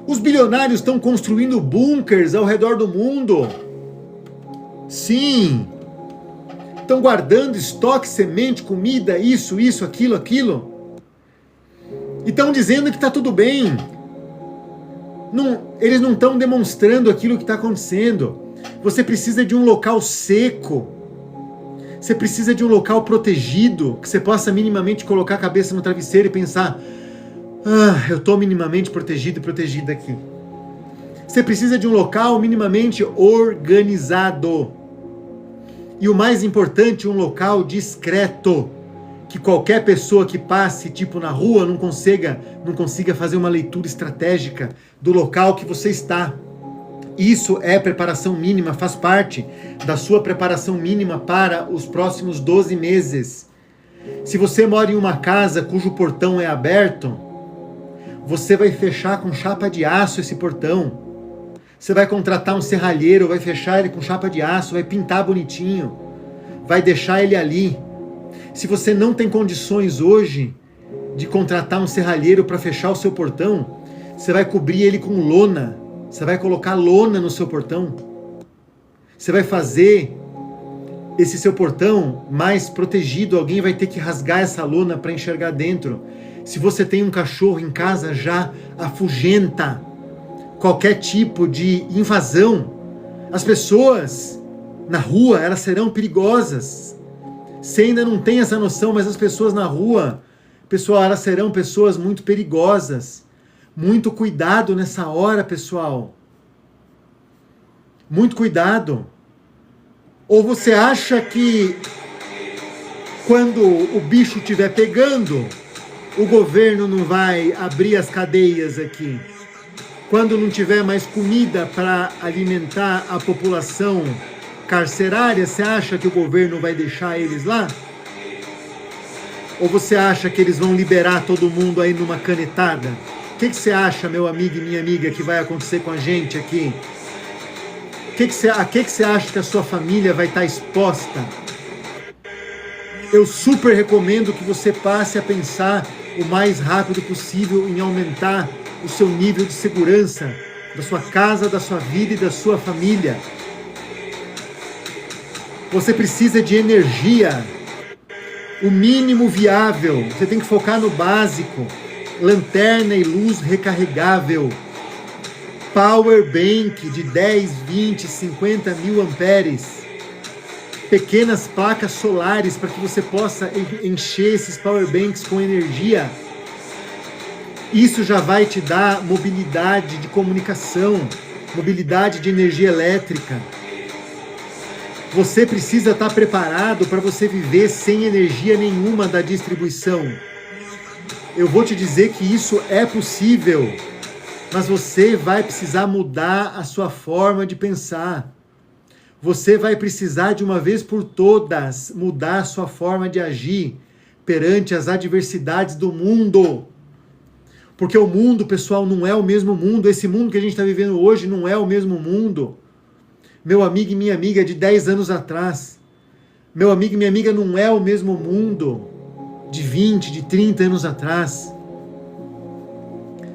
Os bilionários estão construindo bunkers ao redor do mundo. Sim. Estão guardando estoque, semente, comida, isso, aquilo. E estão dizendo que está tudo bem. Eles não estão demonstrando aquilo que está acontecendo. Você precisa de um local seco. Você precisa de um local protegido, que você possa minimamente colocar a cabeça no travesseiro e pensar: eu estou minimamente protegido e protegida aqui. Você precisa de um local minimamente organizado. E o mais importante, um local discreto. Que qualquer pessoa que passe, tipo na rua, não consiga fazer uma leitura estratégica do local que você está. Isso é preparação mínima, faz parte da sua preparação mínima para os próximos 12 meses. Se você mora em uma casa cujo portão é aberto, você vai fechar com chapa de aço esse portão. Você vai contratar um serralheiro, vai fechar ele com chapa de aço, vai pintar bonitinho, vai deixar ele ali. Se você não tem condições hoje de contratar um serralheiro para fechar o seu portão, você vai cobrir ele com lona. Você vai colocar lona no seu portão. Você vai fazer esse seu portão mais protegido. Alguém vai ter que rasgar essa lona para enxergar dentro. Se você tem um cachorro em casa, já afugenta qualquer tipo de invasão. As pessoas na rua, elas serão perigosas. Você ainda não tem essa noção, mas as pessoas na rua, pessoal, elas serão pessoas muito perigosas. Muito cuidado nessa hora, pessoal. Muito cuidado. Ou você acha que quando o bicho estiver pegando, o governo não vai abrir as cadeias aqui? Quando não tiver mais comida para alimentar a população carcerária, você acha que o governo vai deixar eles lá? Ou você acha que eles vão liberar todo mundo aí numa canetada? O que você acha, meu amigo e minha amiga, que vai acontecer com a gente aqui? A que você acha que a sua família vai estar exposta? Eu super recomendo que você passe a pensar o mais rápido possível em aumentar o seu nível de segurança da sua casa, da sua vida e da sua família. Você precisa de energia, o mínimo viável. Você tem que focar no básico. Lanterna e luz recarregável. Power bank de 10, 20, 50 mil amperes. Pequenas placas solares para que você possa encher esses power banks com energia. Isso já vai te dar mobilidade de comunicação, mobilidade de energia elétrica. Você precisa estar preparado para você viver sem energia nenhuma da distribuição. Eu vou te dizer que isso é possível, mas você vai precisar mudar a sua forma de pensar. Você vai precisar de uma vez por todas mudar a sua forma de agir perante as adversidades do mundo. Porque o mundo, pessoal, não é o mesmo mundo. Esse mundo que a gente está vivendo hoje não é o mesmo mundo. Meu amigo e minha amiga de 10 anos atrás. Meu amigo e minha amiga não é o mesmo mundo de 20, de 30 anos atrás.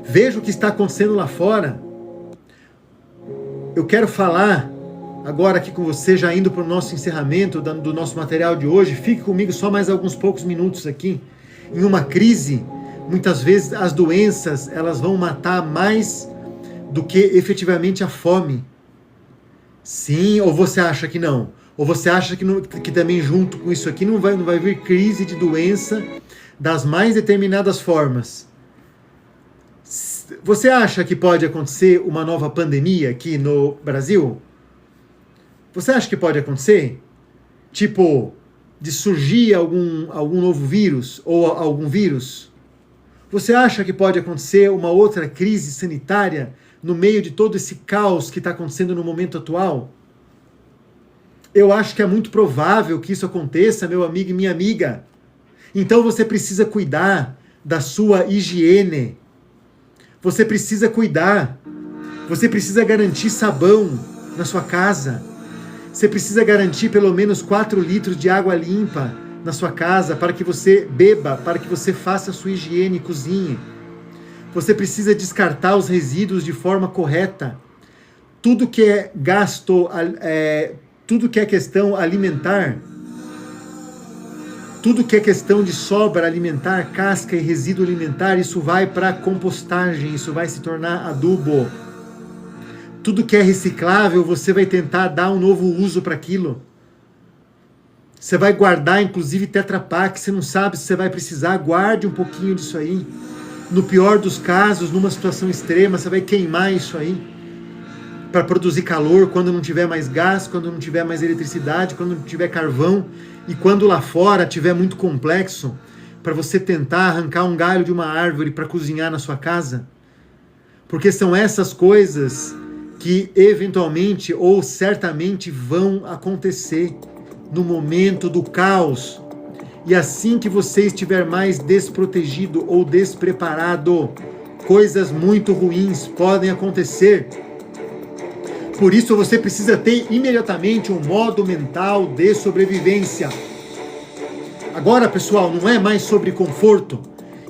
Veja o que está acontecendo lá fora. Eu quero falar agora aqui com você, já indo para o nosso encerramento do nosso material de hoje. Fique comigo só mais alguns poucos minutos aqui. Em uma crise, muitas vezes as doenças elas vão matar mais do que efetivamente a fome. Sim, ou você acha que não? Ou você acha que também junto com isso aqui não vai vir crise de doença das mais determinadas formas? Você acha que pode acontecer uma nova pandemia aqui no Brasil? Você acha que pode acontecer? Tipo, de surgir algum novo vírus ou algum vírus? Você acha que pode acontecer uma outra crise sanitária no meio de todo esse caos que está acontecendo no momento atual? Eu acho que é muito provável que isso aconteça, meu amigo e minha amiga. Então você precisa cuidar da sua higiene. Você precisa cuidar. Você precisa garantir sabão na sua casa. Você precisa garantir pelo menos 4 litros de água limpa na sua casa para que você beba, para que você faça a sua higiene e cozinhe. Você precisa descartar os resíduos de forma correta. Tudo que é gasto, tudo que é questão alimentar, tudo que é questão de sobra alimentar, casca e resíduo alimentar, isso vai para compostagem, isso vai se tornar adubo. Tudo que é reciclável, você vai tentar dar um novo uso para aquilo. Você vai guardar, inclusive, Tetra Pak, você não sabe se você vai precisar, guarde um pouquinho disso aí. No pior dos casos, numa situação extrema, você vai queimar isso aí para produzir calor quando não tiver mais gás, quando não tiver mais eletricidade, quando não tiver carvão e quando lá fora tiver muito complexo para você tentar arrancar um galho de uma árvore para cozinhar na sua casa. Porque são essas coisas que eventualmente ou certamente vão acontecer no momento do caos. E assim que você estiver mais desprotegido ou despreparado, coisas muito ruins podem acontecer. Por isso você precisa ter imediatamente um modo mental de sobrevivência. Agora, pessoal, não é mais sobre conforto.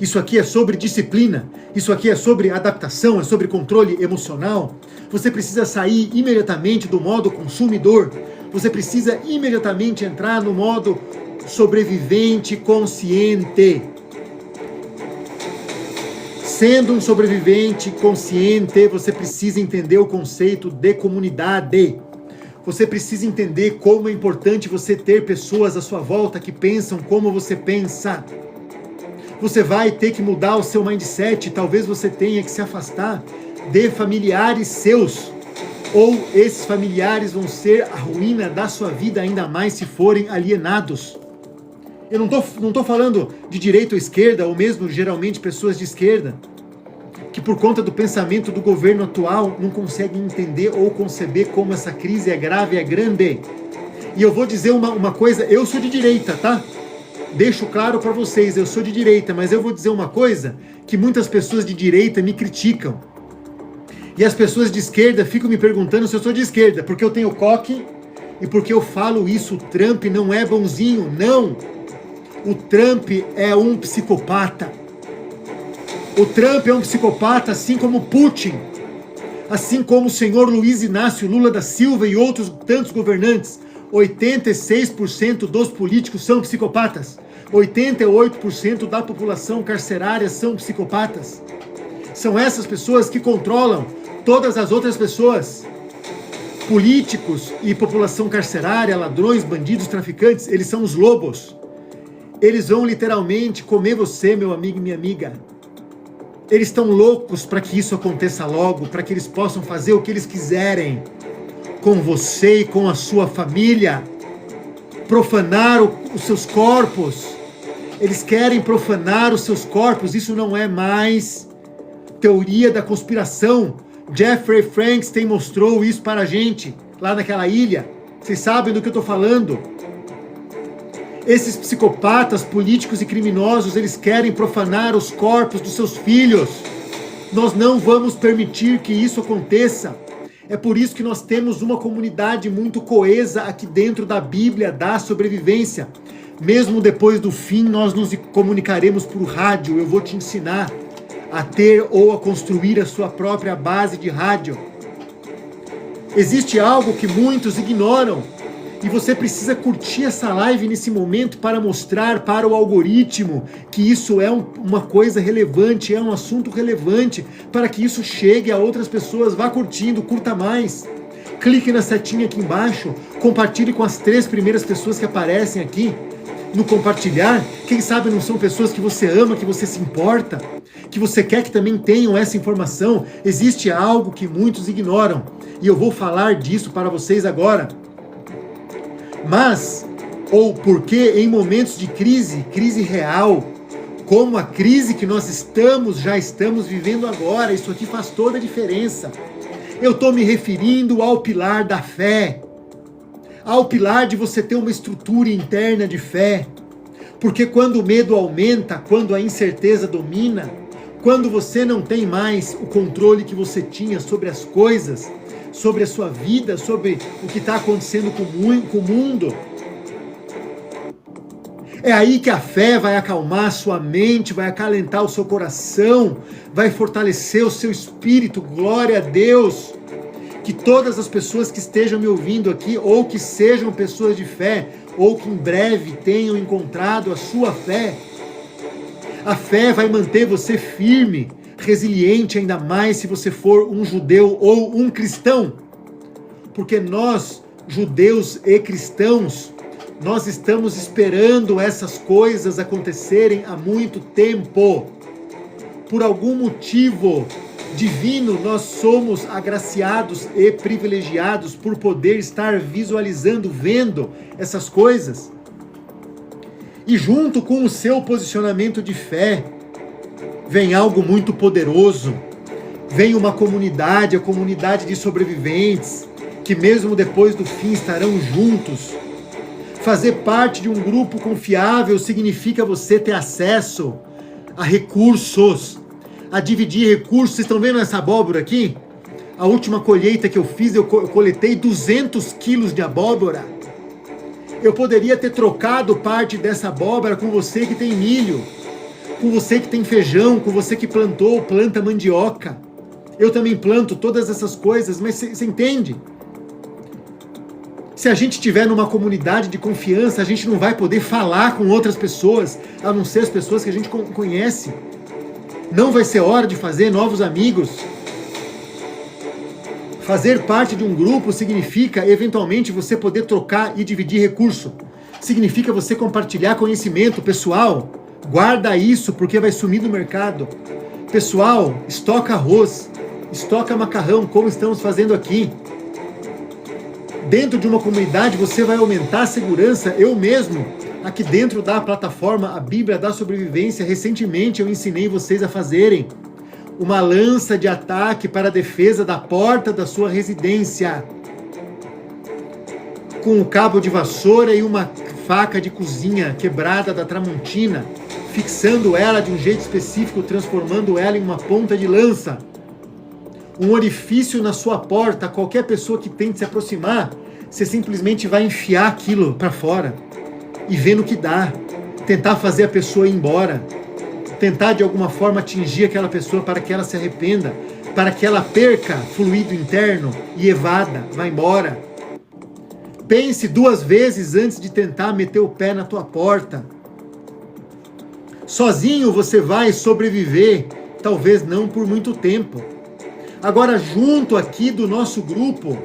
Isso aqui é sobre disciplina. Isso aqui é sobre adaptação, é sobre controle emocional. Você precisa sair imediatamente do modo consumidor. Você precisa imediatamente entrar no modo sobrevivente consciente. Sendo um sobrevivente consciente, você precisa entender o conceito de comunidade. Você precisa entender como é importante você ter pessoas à sua volta que pensam como você pensa. Você vai ter que mudar o seu mindset, talvez você tenha que se afastar de familiares seus. Ou esses familiares vão ser a ruína da sua vida, ainda mais se forem alienados. Eu não tô falando de direita ou esquerda, ou mesmo geralmente pessoas de esquerda, que por conta do pensamento do governo atual não conseguem entender ou conceber como essa crise é grave, é grande. E eu vou dizer uma coisa, eu sou de direita, tá? Deixo claro para vocês, eu sou de direita, mas eu vou dizer uma coisa que muitas pessoas de direita me criticam. E as pessoas de esquerda ficam me perguntando se eu sou de esquerda, porque eu tenho coque e porque eu falo isso. O Trump não é bonzinho, não. O Trump é um psicopata. O Trump é um psicopata, assim como Putin, assim como o senhor Luiz Inácio Lula da Silva e outros tantos governantes. 86% dos políticos são psicopatas. 88% da população carcerária são psicopatas. São essas pessoas que controlam Todas as outras pessoas, políticos e população carcerária, ladrões, bandidos, traficantes, eles são os lobos. Eles vão literalmente comer você, meu amigo e minha amiga. Eles estão loucos para que isso aconteça logo, para que eles possam fazer o que eles quiserem com você e com a sua família. Profanar os seus corpos. Eles querem profanar os seus corpos. Isso não é mais teoria da conspiração. Jeffrey Frankenstein mostrou isso para a gente, lá naquela ilha. Vocês sabem do que eu estou falando. Esses psicopatas, políticos e criminosos, eles querem profanar os corpos dos seus filhos. Nós não vamos permitir que isso aconteça. É por isso que nós temos uma comunidade muito coesa aqui dentro da Bíblia da sobrevivência. Mesmo depois do fim, nós nos comunicaremos por rádio. Eu vou te ensinar a ter ou a construir a sua própria base de rádio. Existe algo que muitos ignoram e você precisa curtir essa live nesse momento para mostrar para o algoritmo que isso é uma coisa relevante, é um assunto relevante, para que isso chegue a outras pessoas. Vá curtindo, curta mais. Clique na setinha aqui embaixo, compartilhe com as 3 primeiras pessoas que aparecem aqui no compartilhar. Quem sabe não são pessoas que você ama, que você se importa, que você quer que também tenham essa informação. Existe algo que muitos ignoram e eu vou falar disso para vocês agora. Mas, ou porque em momentos de crise real, como a crise que nós já estamos vivendo agora, isso aqui faz toda a diferença. Eu estou me referindo ao pilar da fé, ao pilar de você ter uma estrutura interna de fé. Porque quando o medo aumenta, quando a incerteza domina, quando você não tem mais o controle que você tinha sobre as coisas, sobre a sua vida, sobre o que está acontecendo com o mundo, é aí que a fé vai acalmar a sua mente, vai acalentar o seu coração, vai fortalecer o seu espírito. Glória a Deus! Que todas as pessoas que estejam me ouvindo aqui, ou que sejam pessoas de fé, ou que em breve tenham encontrado a sua fé, a fé vai manter você firme, resiliente, ainda mais se você for um judeu ou um cristão. Porque nós, judeus e cristãos, nós estamos esperando essas coisas acontecerem há muito tempo. Por algum motivo divino, nós somos agraciados e privilegiados por poder estar visualizando, vendo essas coisas. E junto com o seu posicionamento de fé, vem algo muito poderoso. Vem uma comunidade, a comunidade de sobreviventes, que mesmo depois do fim estarão juntos. Fazer parte de um grupo confiável significa você ter acesso a recursos, a dividir recursos. Vocês estão vendo essa abóbora aqui? A última colheita que eu fiz, eu coletei 200 quilos de abóbora. Eu poderia ter trocado parte dessa abóbora com você que tem milho, com você que tem feijão, com você que planta mandioca. Eu também planto todas essas coisas, mas você entende? Se a gente estiver numa comunidade de confiança, a gente não vai poder falar com outras pessoas, a não ser as pessoas que a gente conhece. Não vai ser hora de fazer novos amigos. Fazer parte de um grupo significa, eventualmente, você poder trocar e dividir recurso. Significa você compartilhar conhecimento. Pessoal, guarda isso, porque vai sumir do mercado. Pessoal, estoca arroz, estoca macarrão, como estamos fazendo aqui. Dentro de uma comunidade, você vai aumentar a segurança. Eu mesmo, aqui dentro da plataforma, a Bíblia da Sobrevivência, recentemente eu ensinei vocês a fazerem uma lança de ataque para a defesa da porta da sua residência, com um cabo de vassoura e uma faca de cozinha quebrada da Tramontina, fixando ela de um jeito específico, transformando ela em uma ponta de lança. Um orifício na sua porta, qualquer pessoa que tente se aproximar, você simplesmente vai enfiar aquilo para fora e ver no que dá, tentar fazer a pessoa ir embora, tentar de alguma forma atingir aquela pessoa para que ela se arrependa, para que ela perca fluido interno e evada, vá embora. Pense 2 vezes antes de tentar meter o pé na tua porta. Sozinho você vai sobreviver, talvez não por muito tempo. Agora, junto aqui do nosso grupo,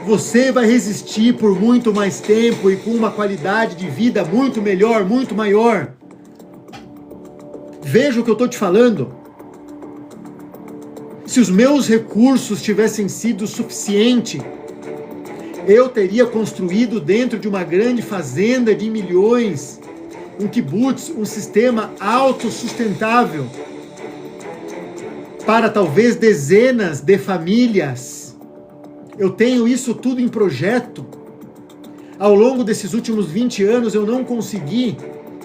você vai resistir por muito mais tempo e com uma qualidade de vida muito melhor, muito maior. Veja o que eu estou te falando. Se os meus recursos tivessem sido suficientes, eu teria construído dentro de uma grande fazenda de milhões, um kibutz, um sistema autossustentável, para talvez dezenas de famílias. Eu tenho isso tudo em projeto. Ao longo desses últimos 20 anos eu não consegui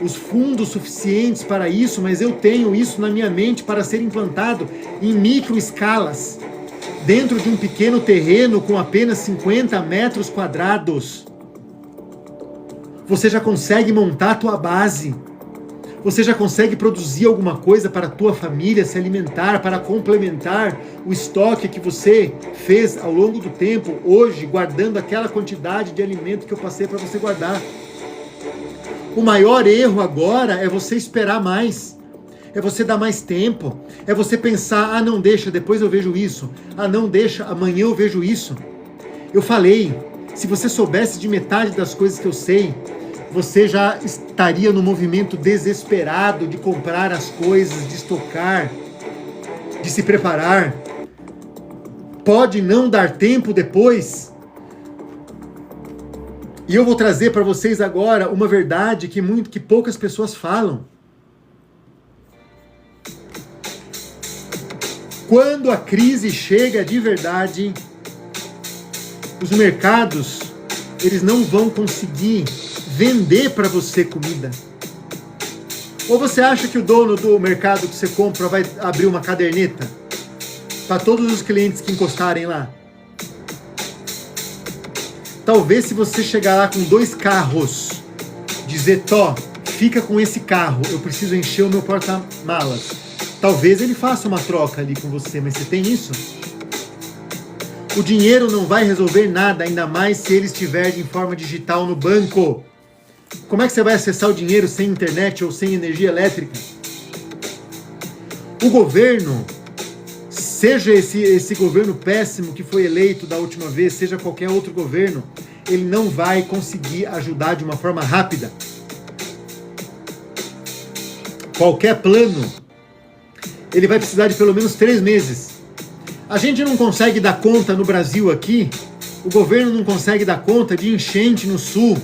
os fundos suficientes para isso, mas eu tenho isso na minha mente para ser implantado em micro escalas, dentro de um pequeno terreno com apenas 50 metros quadrados. Você já consegue montar a tua base. Você já consegue produzir alguma coisa para a tua família se alimentar, para complementar o estoque que você fez ao longo do tempo, hoje, guardando aquela quantidade de alimento que eu passei para você guardar. O maior erro agora é você esperar mais, é você dar mais tempo, é você pensar, ah, não deixa, depois eu vejo isso, ah, não deixa, amanhã eu vejo isso. Eu falei, se você soubesse de metade das coisas que eu sei, você já estaria no movimento desesperado de comprar as coisas, de estocar, de se preparar. Pode não dar tempo depois. E eu vou trazer para vocês agora uma verdade que poucas pessoas falam. Quando a crise chega de verdade, os mercados, eles não vão conseguir vender para você comida. Ou você acha que o dono do mercado que você compra vai abrir uma caderneta para todos os clientes que encostarem lá? Talvez se você chegar lá com 2 carros, dizer, Tó, fica com esse carro, eu preciso encher o meu porta-malas. Talvez ele faça uma troca ali com você, mas você tem isso? O dinheiro não vai resolver nada, ainda mais se ele estiver em forma digital no banco. Como é que você vai acessar o dinheiro sem internet ou sem energia elétrica? O governo, seja esse governo péssimo que foi eleito da última vez, seja qualquer outro governo, ele não vai conseguir ajudar de uma forma rápida. Qualquer plano, ele vai precisar de pelo menos 3 meses. A gente não consegue dar conta no Brasil aqui, o governo não consegue dar conta de enchente no sul.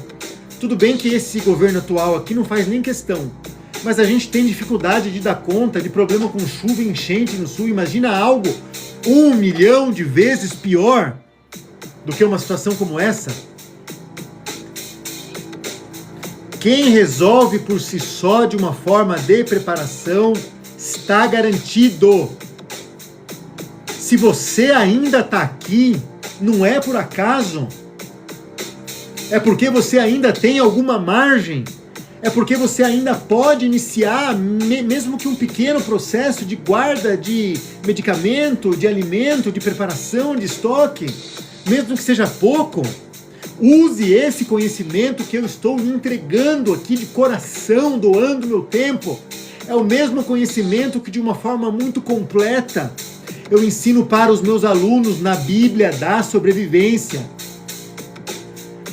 Tudo bem que esse governo atual aqui não faz nem questão, mas a gente tem dificuldade de dar conta de problema com chuva e enchente no sul. Imagina algo 1 milhão de vezes pior do que uma situação como essa. Quem resolve por si só de uma forma de preparação está garantido. Se você ainda está aqui, não é por acaso. É porque você ainda tem alguma margem. É porque você ainda pode iniciar, mesmo que um pequeno processo de guarda de medicamento, de alimento, de preparação, de estoque, mesmo que seja pouco. Use esse conhecimento que eu estou lhe entregando aqui de coração, doando meu tempo. É o mesmo conhecimento que, de uma forma muito completa, eu ensino para os meus alunos na Bíblia da sobrevivência.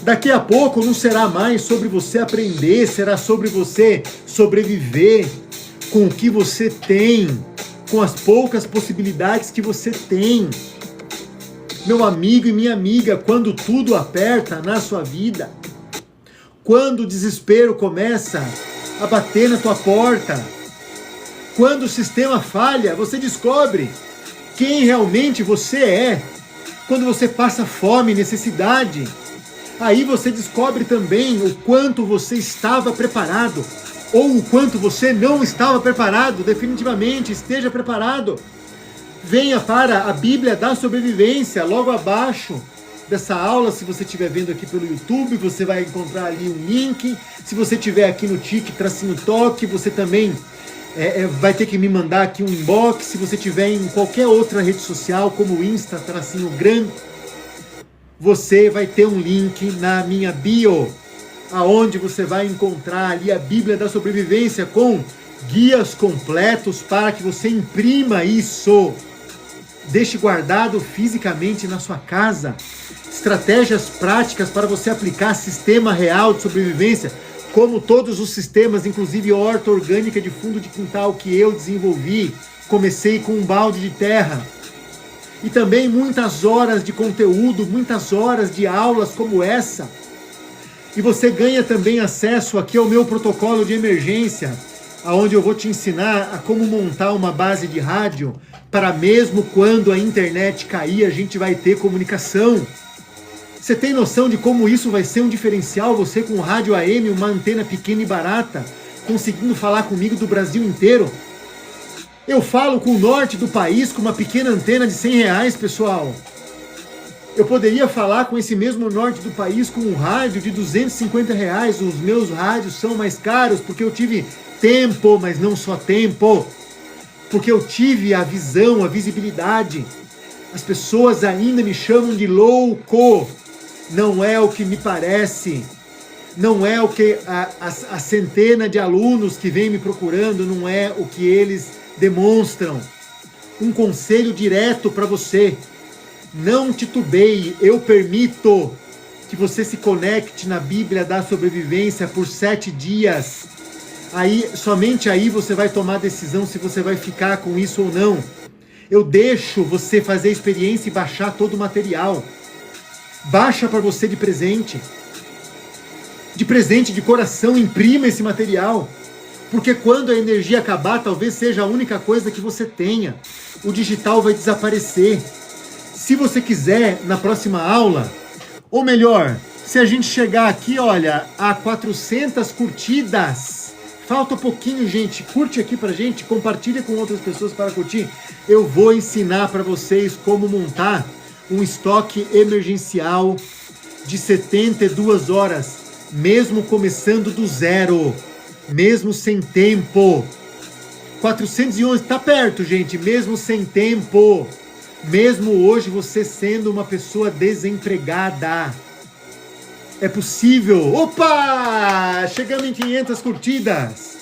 Daqui a pouco não será mais sobre você aprender, será sobre você sobreviver com o que você tem, com as poucas possibilidades que você tem. Meu amigo e minha amiga, quando tudo aperta na sua vida, quando o desespero começa a bater na tua porta, quando o sistema falha, você descobre quem realmente você é. Quando você passa fome, necessidade, aí você descobre também o quanto você estava preparado, ou o quanto você não estava preparado. Definitivamente, esteja preparado. Venha para a Bíblia da Sobrevivência, logo abaixo dessa aula. Se você estiver vendo aqui pelo YouTube, você vai encontrar ali um link. Se você estiver aqui no TikTok, você também vai ter que me mandar aqui um inbox. Se você estiver em qualquer outra rede social, como o Insta, _Gram, você vai ter um link na minha bio, aonde você vai encontrar ali a Bíblia da Sobrevivência com guias completos para que você imprima isso. Deixe guardado fisicamente na sua casa estratégias práticas para você aplicar sistema real de sobrevivência, como todos os sistemas, inclusive horta orgânica de fundo de quintal que eu desenvolvi. Comecei com um balde de terra. E também muitas horas de conteúdo, muitas horas de aulas como essa. E você ganha também acesso aqui ao meu protocolo de emergência, onde eu vou te ensinar a como montar uma base de rádio para mesmo quando a internet cair, a gente vai ter comunicação. Você tem noção de como isso vai ser um diferencial? Você com um rádio AM, uma antena pequena e barata, conseguindo falar comigo do Brasil inteiro? Eu falo com o norte do país com uma pequena antena de R$100, pessoal. Eu poderia falar com esse mesmo norte do país com um rádio de R$250. Os meus rádios são mais caros porque eu tive tempo, mas não só tempo. Porque eu tive a visão, a visibilidade. As pessoas ainda me chamam de louco. Não é o que me parece. Não é o que a centena de alunos que vem me procurando, não é o que eles demonstram. Um conselho direto para você: não titubeie. Eu permito que você se conecte na Bíblia da sobrevivência por 7 dias. Aí, somente aí você vai tomar a decisão se você vai ficar com isso ou não. Eu deixo você fazer a experiência e baixar todo o material. Baixa para você de presente. De presente, de coração, imprima esse material. Porque quando a energia acabar, talvez seja a única coisa que você tenha. O digital vai desaparecer. Se você quiser, na próxima aula, ou melhor, se a gente chegar aqui, olha, a 400 curtidas, falta um pouquinho, gente, curte aqui pra gente, compartilha com outras pessoas para curtir. Eu vou ensinar para vocês como montar um estoque emergencial de 72 horas, mesmo começando do zero, mesmo sem tempo. 411, tá perto, gente, mesmo sem tempo. Mesmo hoje você sendo uma pessoa desempregada. É possível. Opa! Chegamos em 500 curtidas.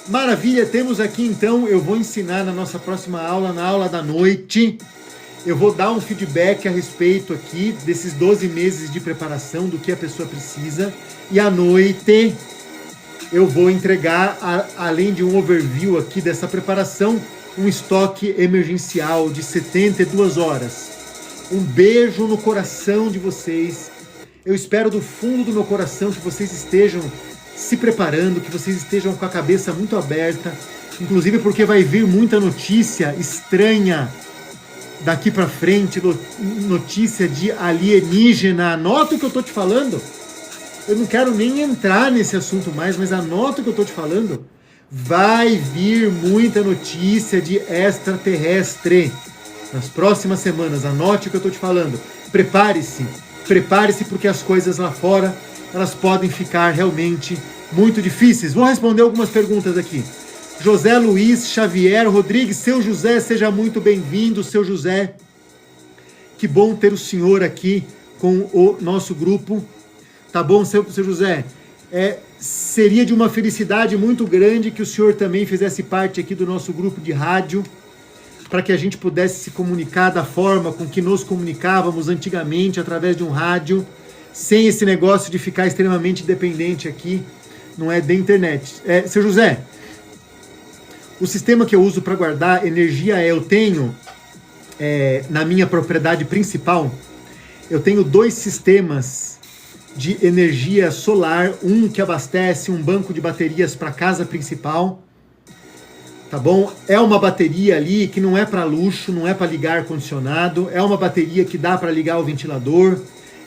Maravilha, temos aqui então, eu vou ensinar na nossa próxima aula, na aula da noite. Eu vou dar um feedback a respeito aqui desses 12 meses de preparação, do que a pessoa precisa. E à noite eu vou entregar, além de um overview aqui dessa preparação, um estoque emergencial de 72 horas. Um beijo no coração de vocês. Eu espero do fundo do meu coração que vocês estejam se preparando, que vocês estejam com a cabeça muito aberta, inclusive porque vai vir muita notícia estranha daqui para frente, notícia de alienígena. Anota o que eu tô te falando. Eu não quero nem entrar nesse assunto mais, mas anota o que eu tô te falando. Vai vir muita notícia de extraterrestre nas próximas semanas. Anote o que eu tô te falando. Prepare-se. Prepare-se porque as coisas lá fora, elas podem ficar realmente muito difíceis. Vou responder algumas perguntas aqui. José Luiz Xavier Rodrigues, seu José, seja muito bem-vindo, seu José. Que bom ter o senhor aqui com o nosso grupo. Tá bom, seu José? Seria de uma felicidade muito grande que o senhor também fizesse parte aqui do nosso grupo de rádio, para que a gente pudesse se comunicar da forma com que nos comunicávamos antigamente, através de um rádio, sem esse negócio de ficar extremamente dependente aqui, não é da internet. Seu José, o sistema que eu uso para guardar energia eu tenho, na minha propriedade principal, eu tenho 2 sistemas de energia solar, um que abastece um banco de baterias para a casa principal, tá bom? É uma bateria ali que não é para luxo, não é para ligar ar-condicionado, é uma bateria que dá para ligar o ventilador,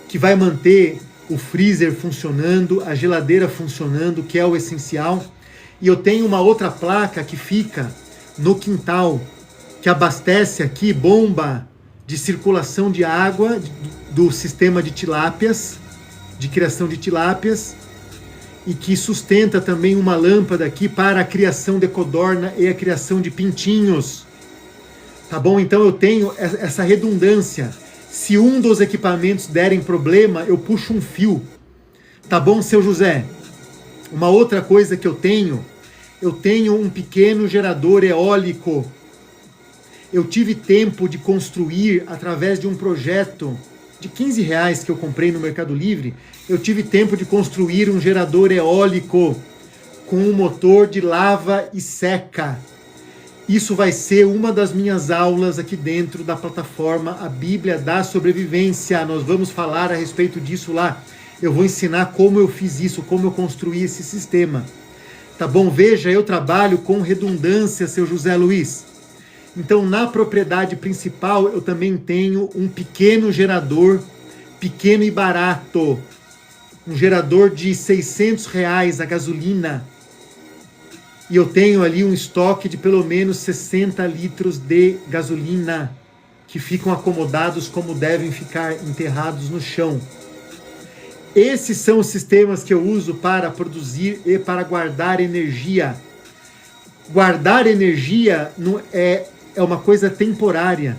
que vai manter o freezer funcionando, a geladeira funcionando, que é o essencial. E eu tenho uma outra placa que fica no quintal, que abastece aqui bomba de circulação de água do sistema de tilápias, de criação de tilápias, e que sustenta também uma lâmpada aqui para a criação de codorna e a criação de pintinhos. Tá bom? Então eu tenho essa redundância. Se um dos equipamentos derem problema, eu puxo um fio. Tá bom, seu José? Uma outra coisa que eu tenho um pequeno gerador eólico. Eu tive tempo de construir, através de um projeto de R$15 que eu comprei no Mercado Livre, eu tive tempo de construir um gerador eólico com um motor de lava e seca. Isso vai ser uma das minhas aulas aqui dentro da plataforma A Bíblia da Sobrevivência. Nós vamos falar a respeito disso lá. Eu vou ensinar como eu fiz isso, como eu construí esse sistema. Tá bom? Veja, eu trabalho com redundância, seu José Luiz. Então, na propriedade principal, eu também tenho um pequeno gerador, pequeno e barato. Um gerador de R$600 a gasolina. E eu tenho ali um estoque de pelo menos 60 litros de gasolina, que ficam acomodados como devem ficar, enterrados no chão. Esses são os sistemas que eu uso para produzir e para guardar energia. Guardar energia não é uma coisa temporária.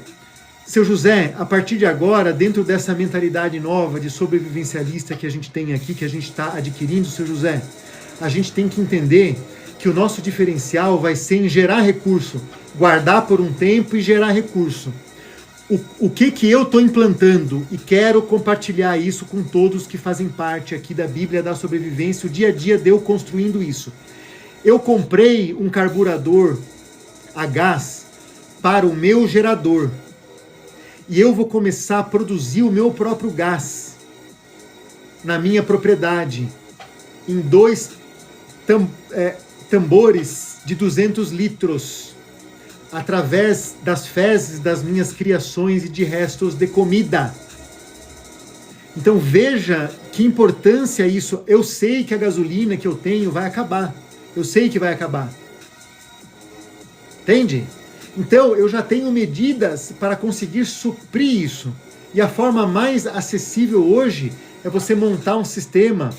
Seu José, a partir de agora, dentro dessa mentalidade nova de sobrevivencialista que a gente tem aqui, que a gente está adquirindo, seu José, a gente tem que entender que o nosso diferencial vai ser em gerar recurso, guardar por um tempo e gerar recurso. O que eu estou implantando, e quero compartilhar isso com todos que fazem parte aqui da Bíblia da Sobrevivência, o dia a dia de eu construindo isso. Eu comprei um carburador a gás para o meu gerador. E eu vou começar a produzir o meu próprio gás na minha propriedade, em 2 tambores de 200 litros, através das fezes das minhas criações e de restos de comida. Então veja que importância isso. Eu sei que a gasolina que eu tenho vai acabar. Eu sei que vai acabar. Entende? Então, eu já tenho medidas para conseguir suprir isso. E a forma mais acessível hoje é você montar um sistema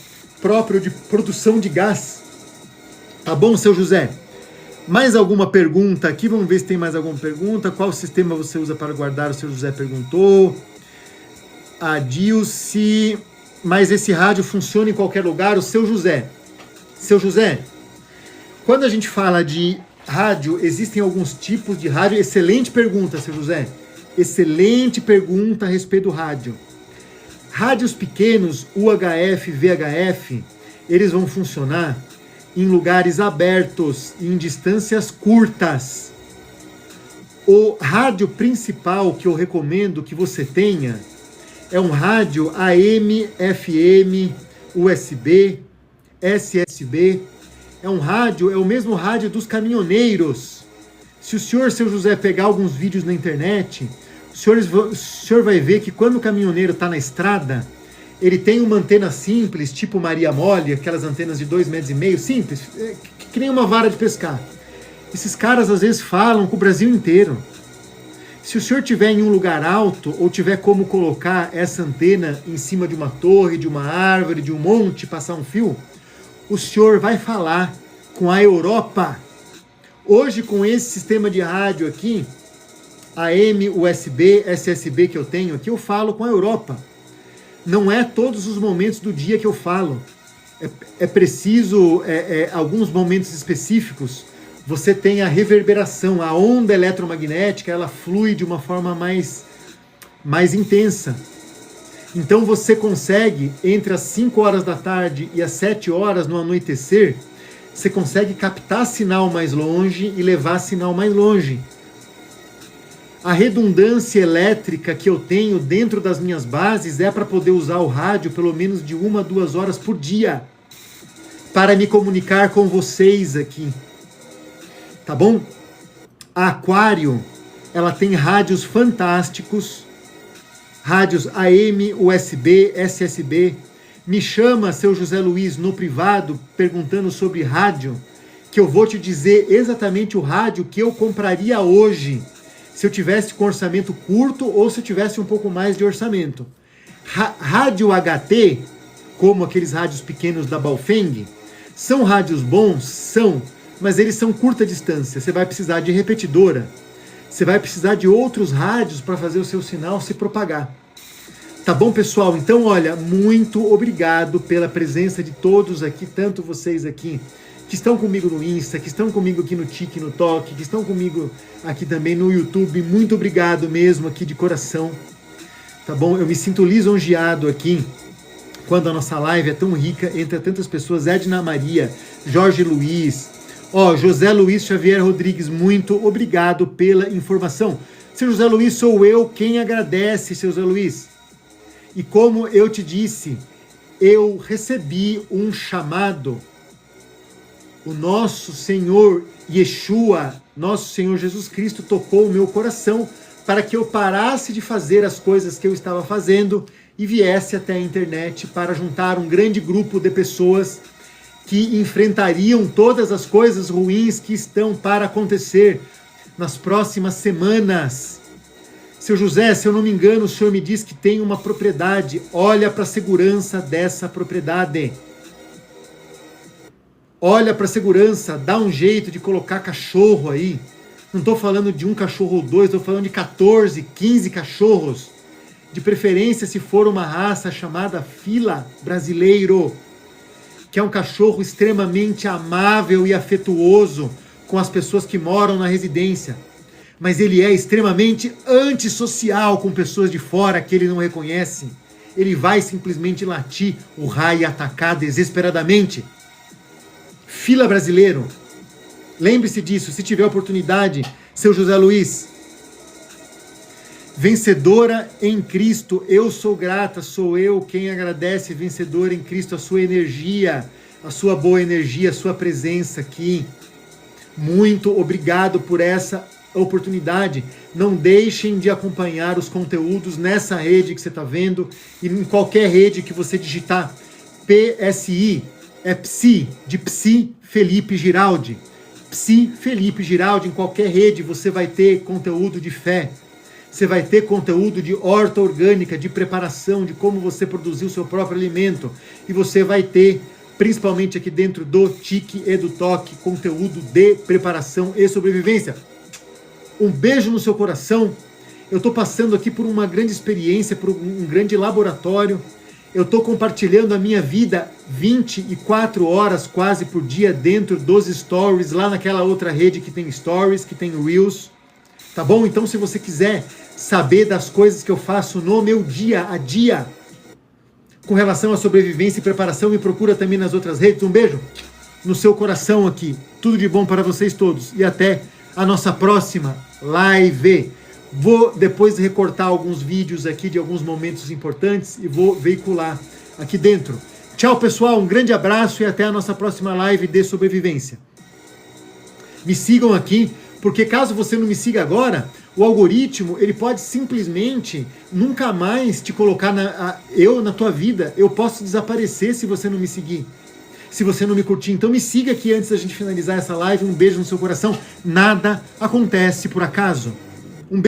próprio de produção de gás. Tá bom, seu José? Mais alguma pergunta aqui? Vamos ver se tem mais alguma pergunta. Qual sistema você usa para guardar? O seu José perguntou. A Dilce. Mas esse rádio funciona em qualquer lugar? O seu José. Seu José, quando a gente fala de rádio, existem alguns tipos de rádio. Excelente pergunta, seu José. Excelente pergunta a respeito do rádio. Rádios pequenos, UHF, VHF, eles vão funcionar em lugares abertos e em distâncias curtas. O rádio principal que eu recomendo que você tenha é um rádio AM, FM, USB, SSB. É o mesmo rádio dos caminhoneiros. Se o senhor, seu José, pegar alguns vídeos na internet, o senhor vai ver que quando o caminhoneiro está na estrada, ele tem uma antena simples, tipo Maria Mole, aquelas antenas de 2,5 metros, simples, que nem uma vara de pescar. Esses caras às vezes falam com o Brasil inteiro. Se o senhor estiver em um lugar alto, ou tiver como colocar essa antena em cima de uma torre, de uma árvore, de um monte, passar um fio, o senhor vai falar com a Europa. Hoje, com esse sistema de rádio aqui, AM, USB, SSB que eu tenho aqui, eu falo com a Europa. Não é todos os momentos do dia que eu falo. É preciso, alguns momentos específicos, você tem a reverberação, a onda eletromagnética, ela flui de uma forma mais intensa. Então você consegue, entre as 5 horas da tarde e as 7 horas no anoitecer, você consegue captar sinal mais longe e levar sinal mais longe. A redundância elétrica que eu tenho dentro das minhas bases é para poder usar o rádio pelo menos de 1 a 2 horas por dia, para me comunicar com vocês aqui. Tá bom? A Aquário, ela tem rádios fantásticos, rádios AM, USB, SSB. Me chama, seu José Luiz, no privado, perguntando sobre rádio, que eu vou te dizer exatamente o rádio que eu compraria hoje, se eu tivesse com orçamento curto ou se eu tivesse um pouco mais de orçamento. Rádio HT, como aqueles rádios pequenos da Baofeng, são rádios bons? São, mas eles são curta distância. Você vai precisar de repetidora, você vai precisar de outros rádios para fazer o seu sinal se propagar. Tá bom, pessoal? Então, olha, muito obrigado pela presença de todos aqui, tanto vocês aqui que estão comigo no Insta, que estão comigo aqui no Tique, no Toque, que estão comigo aqui também no YouTube. Muito obrigado mesmo aqui de coração, tá bom? Eu me sinto lisonjeado aqui quando a nossa live é tão rica entre tantas pessoas. Edna Maria, Jorge Luiz, José Luiz Xavier Rodrigues, muito obrigado pela informação. Seu José Luiz, sou eu quem agradece, seu José Luiz. E como eu te disse, eu recebi um chamado. O nosso Senhor Yeshua, nosso Senhor Jesus Cristo, tocou o meu coração para que eu parasse de fazer as coisas que eu estava fazendo e viesse até a internet para juntar um grande grupo de pessoas que enfrentariam todas as coisas ruins que estão para acontecer nas próximas semanas. Seu José, se eu não me engano, o senhor me diz que tem uma propriedade. Olha para a segurança dessa propriedade. Olha para a segurança, dá um jeito de colocar cachorro aí. Não estou falando de um cachorro ou dois, estou falando de 14, 15 cachorros. De preferência, se for uma raça chamada fila brasileiro, que é um cachorro extremamente amável e afetuoso com as pessoas que moram na residência. Mas ele é extremamente antissocial com pessoas de fora que ele não reconhece. Ele vai simplesmente latir o raio e atacar desesperadamente. Fila brasileiro. Lembre-se disso, se tiver oportunidade, seu José Luiz. Vencedora em Cristo, eu sou grata, sou eu quem agradece, vencedora em Cristo, a sua energia, a sua boa energia, a sua presença aqui. Muito obrigado por essa oportunidade. Não deixem de acompanhar os conteúdos nessa rede que você está vendo e em qualquer rede que você digitar. PSI, é Psi, de Psi Felipe Giraldi. Psi Felipe Giraldi, em qualquer rede você vai ter conteúdo de fé. Você vai ter conteúdo de horta orgânica, de preparação, de como você produzir o seu próprio alimento. E você vai ter, principalmente aqui dentro do Tique e do Toque, conteúdo de preparação e sobrevivência. Um beijo no seu coração. Eu estou passando aqui por uma grande experiência, por um grande laboratório. Eu estou compartilhando a minha vida 24 horas quase por dia dentro dos stories, lá naquela outra rede que tem stories, que tem reels. Tá bom? Então, se você quiser saber das coisas que eu faço no meu dia a dia, com relação à sobrevivência e preparação, me procura também nas outras redes. Um beijo no seu coração aqui. Tudo de bom para vocês todos. E até a nossa próxima live. Vou depois recortar alguns vídeos aqui de alguns momentos importantes e vou veicular aqui dentro. Tchau, pessoal. Um grande abraço e até a nossa próxima live de sobrevivência. Me sigam aqui, porque caso você não me siga agora, o algoritmo, ele pode simplesmente nunca mais te colocar na tua vida. Eu posso desaparecer se você não me seguir, se você não me curtir. Então me siga aqui antes da gente finalizar essa live. Um beijo no seu coração. Nada acontece por acaso.